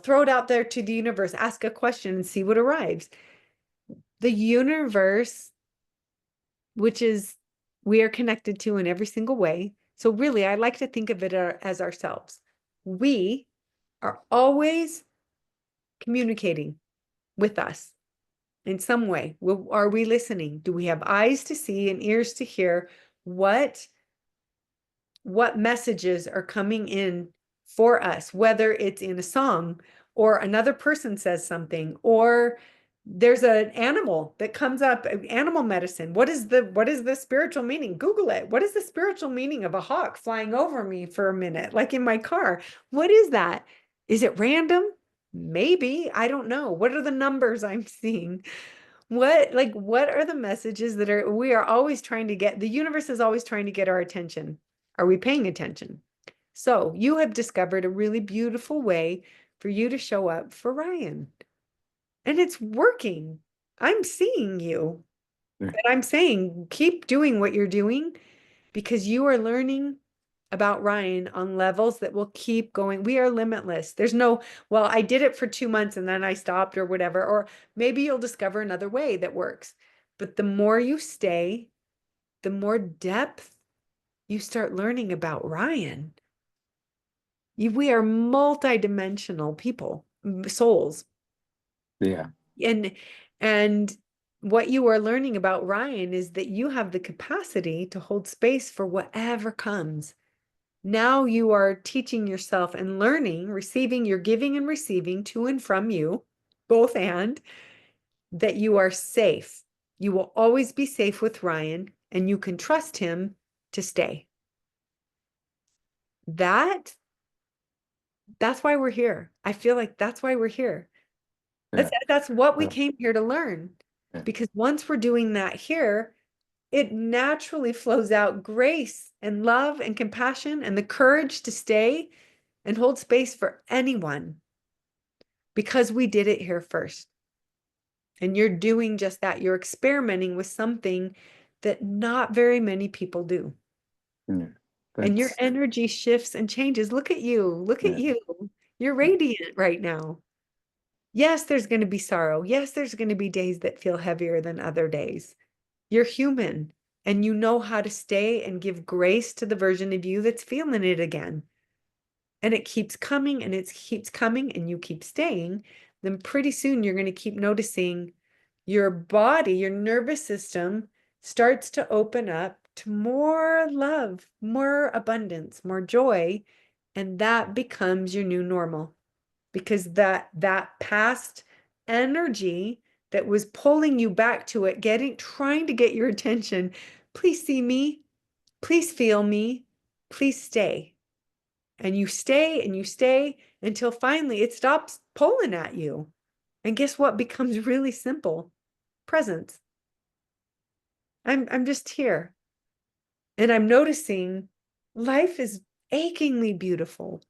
throw it out there to the universe, ask a question and see what arrives. The universe, which is we are connected to in every single way. So really, I like to think of it as ourselves. We are always communicating with us in some way. Are we listening? Do we have eyes to see and ears to hear what messages are coming in for us, whether it's in a song or another person says something, or there's an animal that comes up, animal medicine. What is the spiritual meaning? Google it. What is the spiritual meaning of a hawk flying over me for a minute, like in my car? What is that? Is it random? Maybe. I don't know. What are the numbers I'm seeing? What are the messages we are always trying to get? The universe is always trying to get our attention. Are we paying attention? So you have discovered a really beautiful way for you to show up for Ryan. And it's working. I'm seeing you. Yeah. And I'm saying, keep doing what you're doing because you are learning about Ryan on levels that will keep going. We are limitless. There's no, well, I did it for 2 months and then I stopped or whatever. Or maybe you'll discover another way that works. But the more you stay, the more depth you start learning about Ryan. We are multidimensional people, souls. Yeah. And and what you are learning about Ryan is that you have the capacity to hold space for whatever comes. Now you are teaching yourself and learning, receiving, you're giving and receiving to and from you, both and that you are safe. You will always be safe with Ryan and you can trust him to stay. That's why we're here. I feel like that's why we're here. Yeah. That's what we Yeah. came here to learn. Yeah. Because once we're doing that here, it naturally flows out grace and love and compassion and the courage to stay and hold space for anyone because we did it here first. And you're doing just that. You're experimenting with something that not very many people do. Yeah. And your That's energy shifts and changes. Look at you. Look at yeah. you. You're Yeah. radiant right now. Yes, there's going to be sorrow. Yes, there's going to be days that feel heavier than other days. You're human and you know how to stay and give grace to the version of you that's feeling it again. And it keeps coming and it keeps coming and you keep staying. Then pretty soon you're going to keep noticing your body, your nervous system starts to open up to more love, more abundance, more joy. And that becomes your new normal because that past energy that was pulling you back to it, trying to get your attention, please see me, please feel me, please stay. And you stay and you stay until finally it stops pulling at you. And guess what becomes really simple? Presence. I'm just here. And I'm noticing life is achingly beautiful.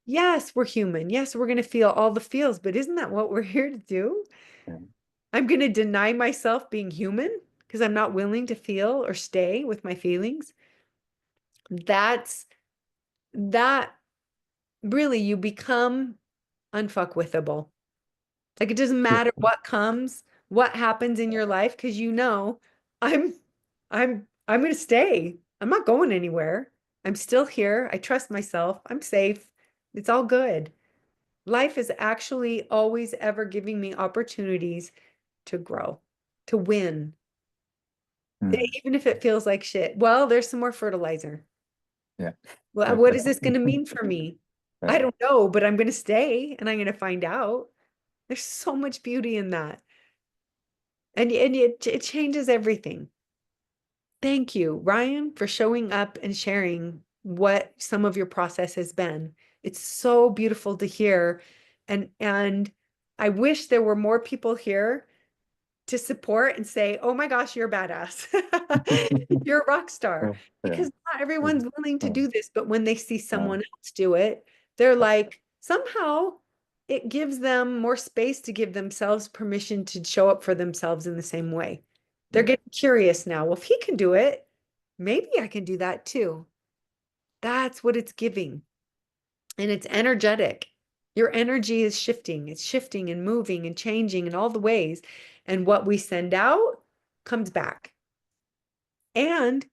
Yes, we're human. Yes, we're going to feel all the feels, but isn't that what we're here to do? Yeah. I'm going to deny myself being human because I'm not willing to feel or stay with my feelings. That's that really you become unfuckwithable. Like it doesn't Yeah. matter what comes, what happens in your life, because you know, I'm I'm gonna stay. I'm not going anywhere. I'm still here. I trust myself. I'm safe. It's all good. Life is actually always ever giving me opportunities to grow, to win. Mm. Even if it feels like shit. Well, there's some more fertilizer. Yeah. Well, what Okay. is this going to mean for me? I Right. don't know, but I'm going to stay and I'm going to find out. There's so much beauty in that. And it changes everything. Thank you, Ryan, for showing up and sharing what some of your process has been. It's so beautiful to hear. And I wish there were more people here to support and say, "Oh my gosh, you're a badass. You're a rock star." Well, yeah. Because not Mm. everyone's willing to Oh, do this, but when they see no. someone else do it, they're like, somehow it gives them more space to give themselves permission to show up for themselves in the same way. They're Yeah. getting curious now. Well, if he can do it, maybe I can do that too. That's what it's giving. And it's energetic. Your energy is shifting. It's shifting and moving and changing in all the ways. And what we send out comes back. And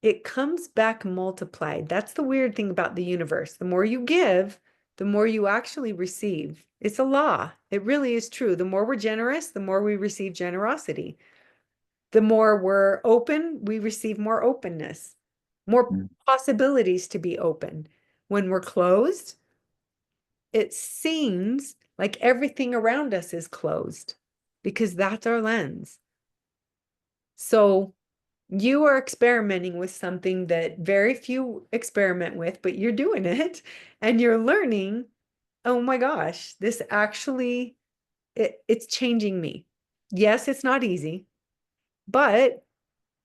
it comes back multiplied. That's the weird thing about the universe. The more you give, the more you actually receive. It's a law. It really is true. The more we're generous, the more we receive generosity. The more we're open, we receive more openness, more Mm. possibilities to be open. When we're closed, it seems like everything around us is closed because that's our lens. So you are experimenting with something that very few experiment with, but you're doing it and you're learning, oh my gosh, this actually it's changing me. Yes, it's not easy, but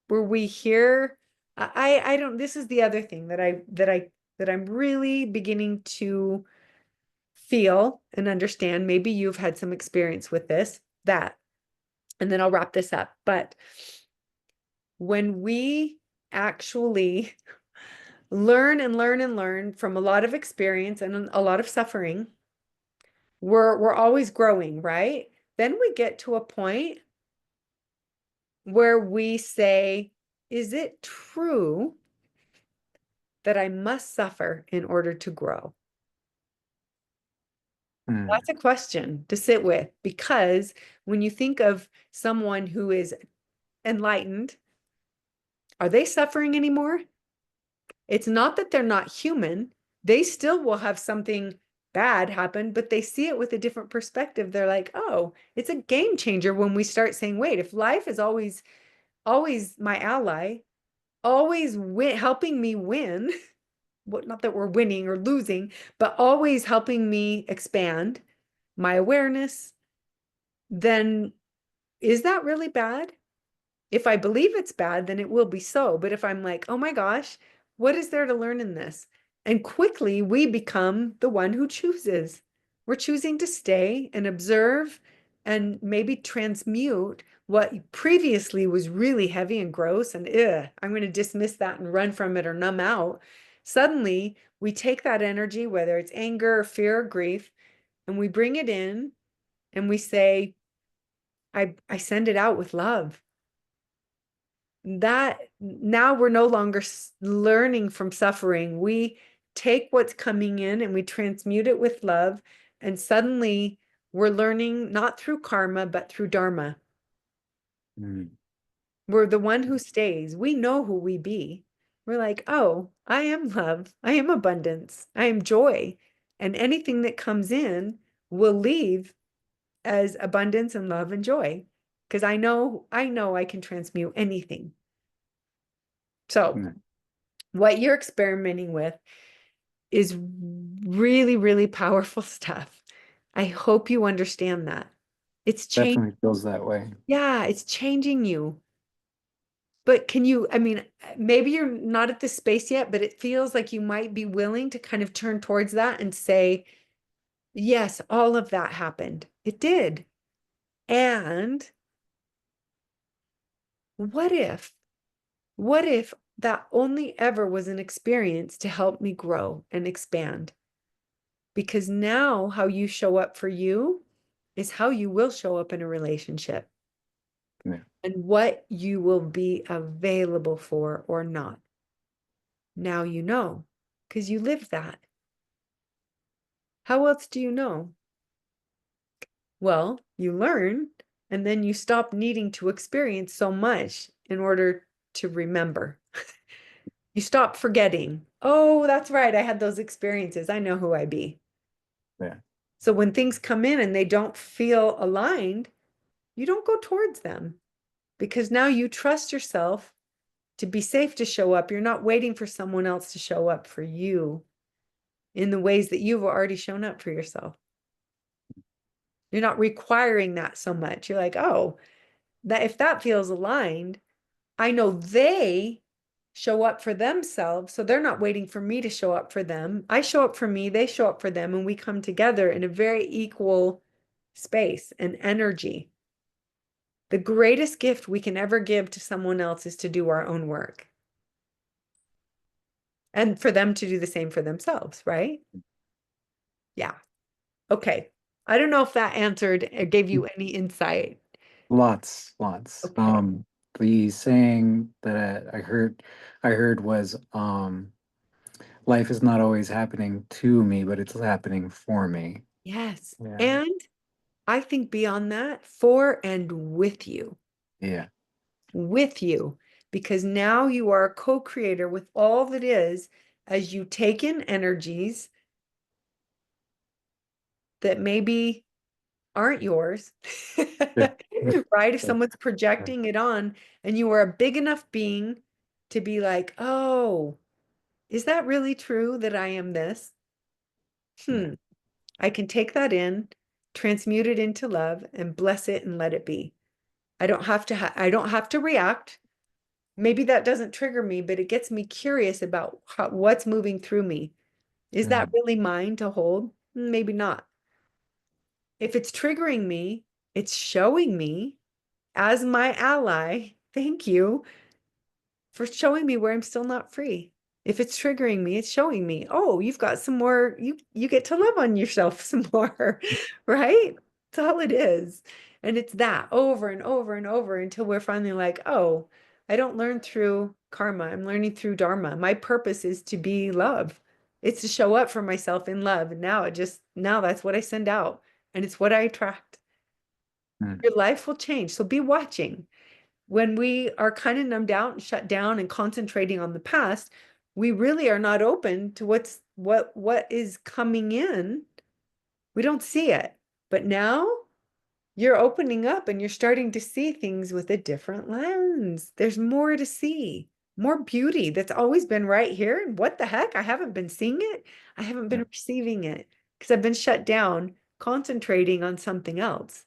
were we here? I don't, this is the other thing that I'm really beginning to feel and understand. Maybe you've had some experience with this, that, and then I'll wrap this up. But when we actually learn and learn and learn from a lot of experience and a lot of suffering, we're always growing, right? Then we get to a point where we say, is it true that I must suffer in order to grow? Mm. That's a question to sit with because when you think of someone who is enlightened, are they suffering anymore? It's not that they're not human. They still will have something bad happen, but they see it with a different perspective. They're like, oh, it's a game changer when we start saying, wait, if life is always my ally, always helping me win, well, not that we're winning or losing, but always helping me expand my awareness, then is that really bad? If I believe it's bad, then it will be so. But if I'm like, oh my gosh, what is there to learn in this? And quickly we become the one who chooses. We're choosing to stay and observe and maybe transmute what previously was really heavy and gross and I'm going to dismiss that and run from it or numb out. Suddenly we take that energy, whether it's anger or fear or grief, and we bring it in and we say, I send it out with love. That now we're no longer learning from suffering. We take what's coming in and we transmute it with love. And suddenly we're learning not through karma, but through dharma. Mm. We're the one who stays. We know who we be. We're like, oh, I am love. I am abundance. I am joy. And anything that comes in will leave as abundance and love and joy. Because I know I can transmute anything. So Mm. what you're experimenting with is really, really powerful stuff. I hope you understand that. It's change. Definitely feels that way. Yeah, it's changing you. But can you, I mean, maybe you're not at this space yet, but it feels like you might be willing to kind of turn towards that and say, yes, all of that happened. It did. And what if, what if that only ever was an experience to help me grow and expand? Because now how you show up for you is how you will show up in a relationship Yeah. and what you will be available for or not. Now you know, because you live that. How else do you know? Well, you learn and then you stop needing to experience so much in order to remember. You stop forgetting. Oh, that's right. I had those experiences. I know who I be. Yeah. So when things come in and they don't feel aligned, you don't go towards them because now you trust yourself to be safe to show up. You're not waiting for someone else to show up for you in the ways that you've already shown up for yourself. You're not requiring that so much. You're like, oh, that if that feels aligned, I know they show up for themselves. So they're not waiting for me to show up for them. I show up for me, they show up for them, and we come together in a very equal space and energy. The greatest gift we can ever give to someone else is to do our own work and for them to do the same for themselves, right? Yeah. Okay. I don't know if that answered or gave you any insight. Lots, lots. Okay. The saying that I heard was, life is not always happening to me, but it's happening for me. Yes. Yeah. And I think beyond that, for and Yeah. with you, because now you are a co-creator with all that is as you take in energies that maybe aren't yours, Yeah. right? If Yeah. someone's projecting it on and you are a big enough being to be like, oh, is that really true that I am this? Yeah. I can take that in, transmute it into love and bless it and let it be. I don't have to react. Maybe that doesn't trigger me, but it gets me curious about what's moving through me. Is that Mhm. really mine to hold? Maybe not. If it's triggering me, it's showing me as my ally. Thank you for showing me where I'm still not free. If it's triggering me, it's showing me, oh, you've got some more, you get to love on yourself some more, right? That's all it is. And it's that over and over and over until we're finally like, oh, I don't learn through karma. I'm learning through dharma. My purpose is to be love. It's to show up for myself in love. And now that's what I send out. And it's what I attract. Mm. Your life will change. So be watching when we are kind of numbed out and shut down and concentrating on the past, we really are not open to what is coming in. We don't see it. But now you're opening up and you're starting to see things with a different lens. There's more to see, more beauty that's always been right here. And what the heck? I haven't been seeing it. I haven't Yeah. been receiving it because I've been shut down, concentrating on something else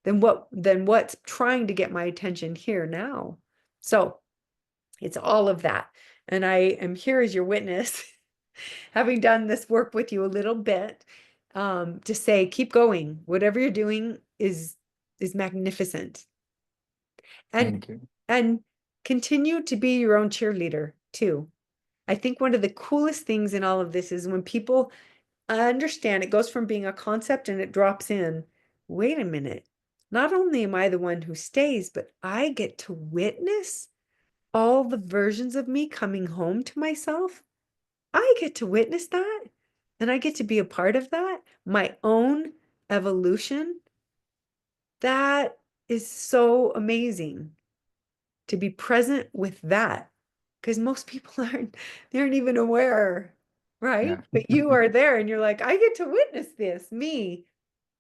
than what's trying to get my attention here now. So it's all of that. And I am here as your witness, having done this work with you a little bit, to say, keep going. Whatever you're doing is magnificent. And Thank you. and continue to be your own cheerleader too. I think one of the coolest things in all of this is when people understand it goes from being a concept and it drops in wait a minute. Not only am I the one who stays, but I get to witness all the versions of me coming home to myself. I get to witness that. And I get to be a part of that, my own evolution. That is so amazing to be present with that. Because most people they aren't even aware, right? Yeah. But you are there and you're like, I get to witness this, me,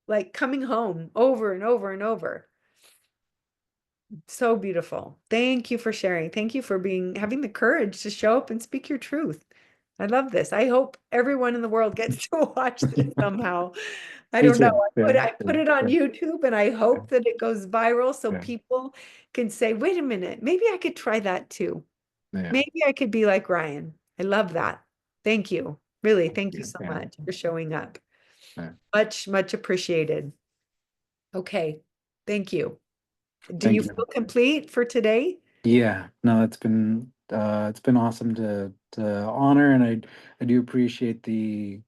like coming home over and over and over. So beautiful. Thank you for sharing. Thank you for having the courage to show up and speak your truth. I love this. I hope everyone in the world gets to watch this somehow. I Me don't know. too. Yeah. I put Yeah. it on Yeah. YouTube and I hope that it goes viral so Yeah. people can say, wait a minute, maybe I could try that too. Yeah. Maybe I could be like Ryan. I love that. Thank you. Really, thank you Yeah. so Yeah. much for showing up. Yeah. Much, much appreciated. Okay. Thank you. Do Thank you you. feel complete for today? Yeah, no, it's been awesome to honor, and I do appreciate the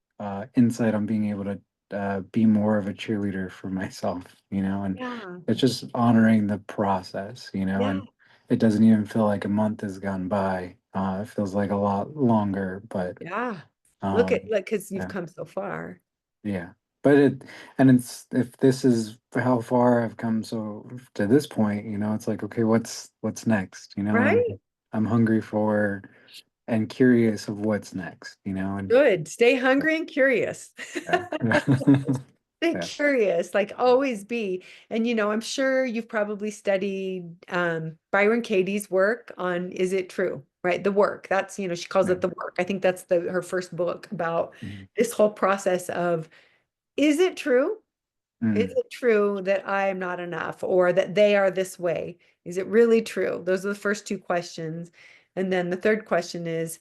insight on being able to be more of a cheerleader for myself, and Yeah. it's just honoring the process, Yeah. and it doesn't even feel like a month has gone by. It feels like a lot longer, but Yeah. um, Look, because you've yeah, come so far. yeah. But it's if this is how far I've come so to this point, it's like, okay, what's next, and Right? I'm hungry for and curious of what's next, and Good. Stay hungry and curious. yeah. Stay Yeah. curious, like always be. And I'm sure you've probably studied Byron Katie's work on Is It True? Right? The work. That's, she calls Yeah. it the work. I think that's her first book about Mhm. this whole process of, is it true? Is Mm, it true that I am not enough or that they are this way? Is it really true? Those are the first two questions. And then the third question is,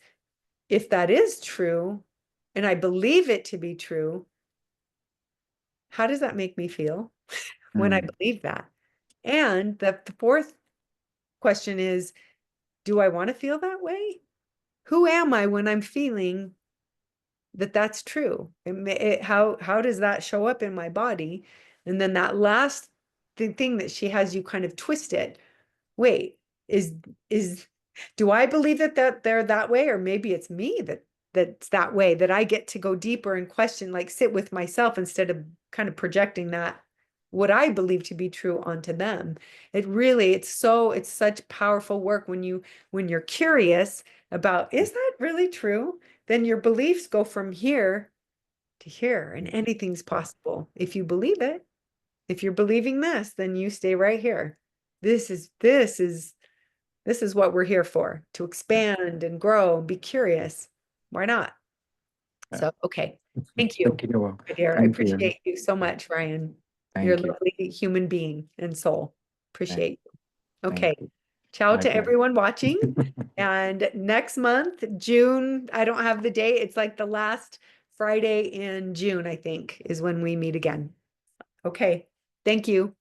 if that is true, and I believe it to be true, how does that make me feel when I mm, believe that? And the fourth question is, do I want to feel that way? Who am I when I'm feeling that that's true? How does that show up in my body? And then that last thing that she has you kind of twist it. Wait, is do I believe that they're that way, or maybe it's me that's that way, that I get to go deeper and question, like sit with myself instead of kind of projecting that what I believe to be true onto them. It's such powerful work when you're curious about, is that really true? Then your beliefs go from here to here, and anything's possible if you believe it. If you're believing this, then you stay right here. This is what we're here for, to expand and grow and be curious. Why not? yeah. So, okay. Thank Thank you, you. Well, my dear. I thank you. appreciate you so much, Ryan. You're a Thank you. lovely human being and soul. Thank, Appreciate you. thank Okay. you. Ciao to Likewise. everyone watching. And next month, June, I don't have the date. It's like the last Friday in June, I think, is when we meet again. Okay. Thank you.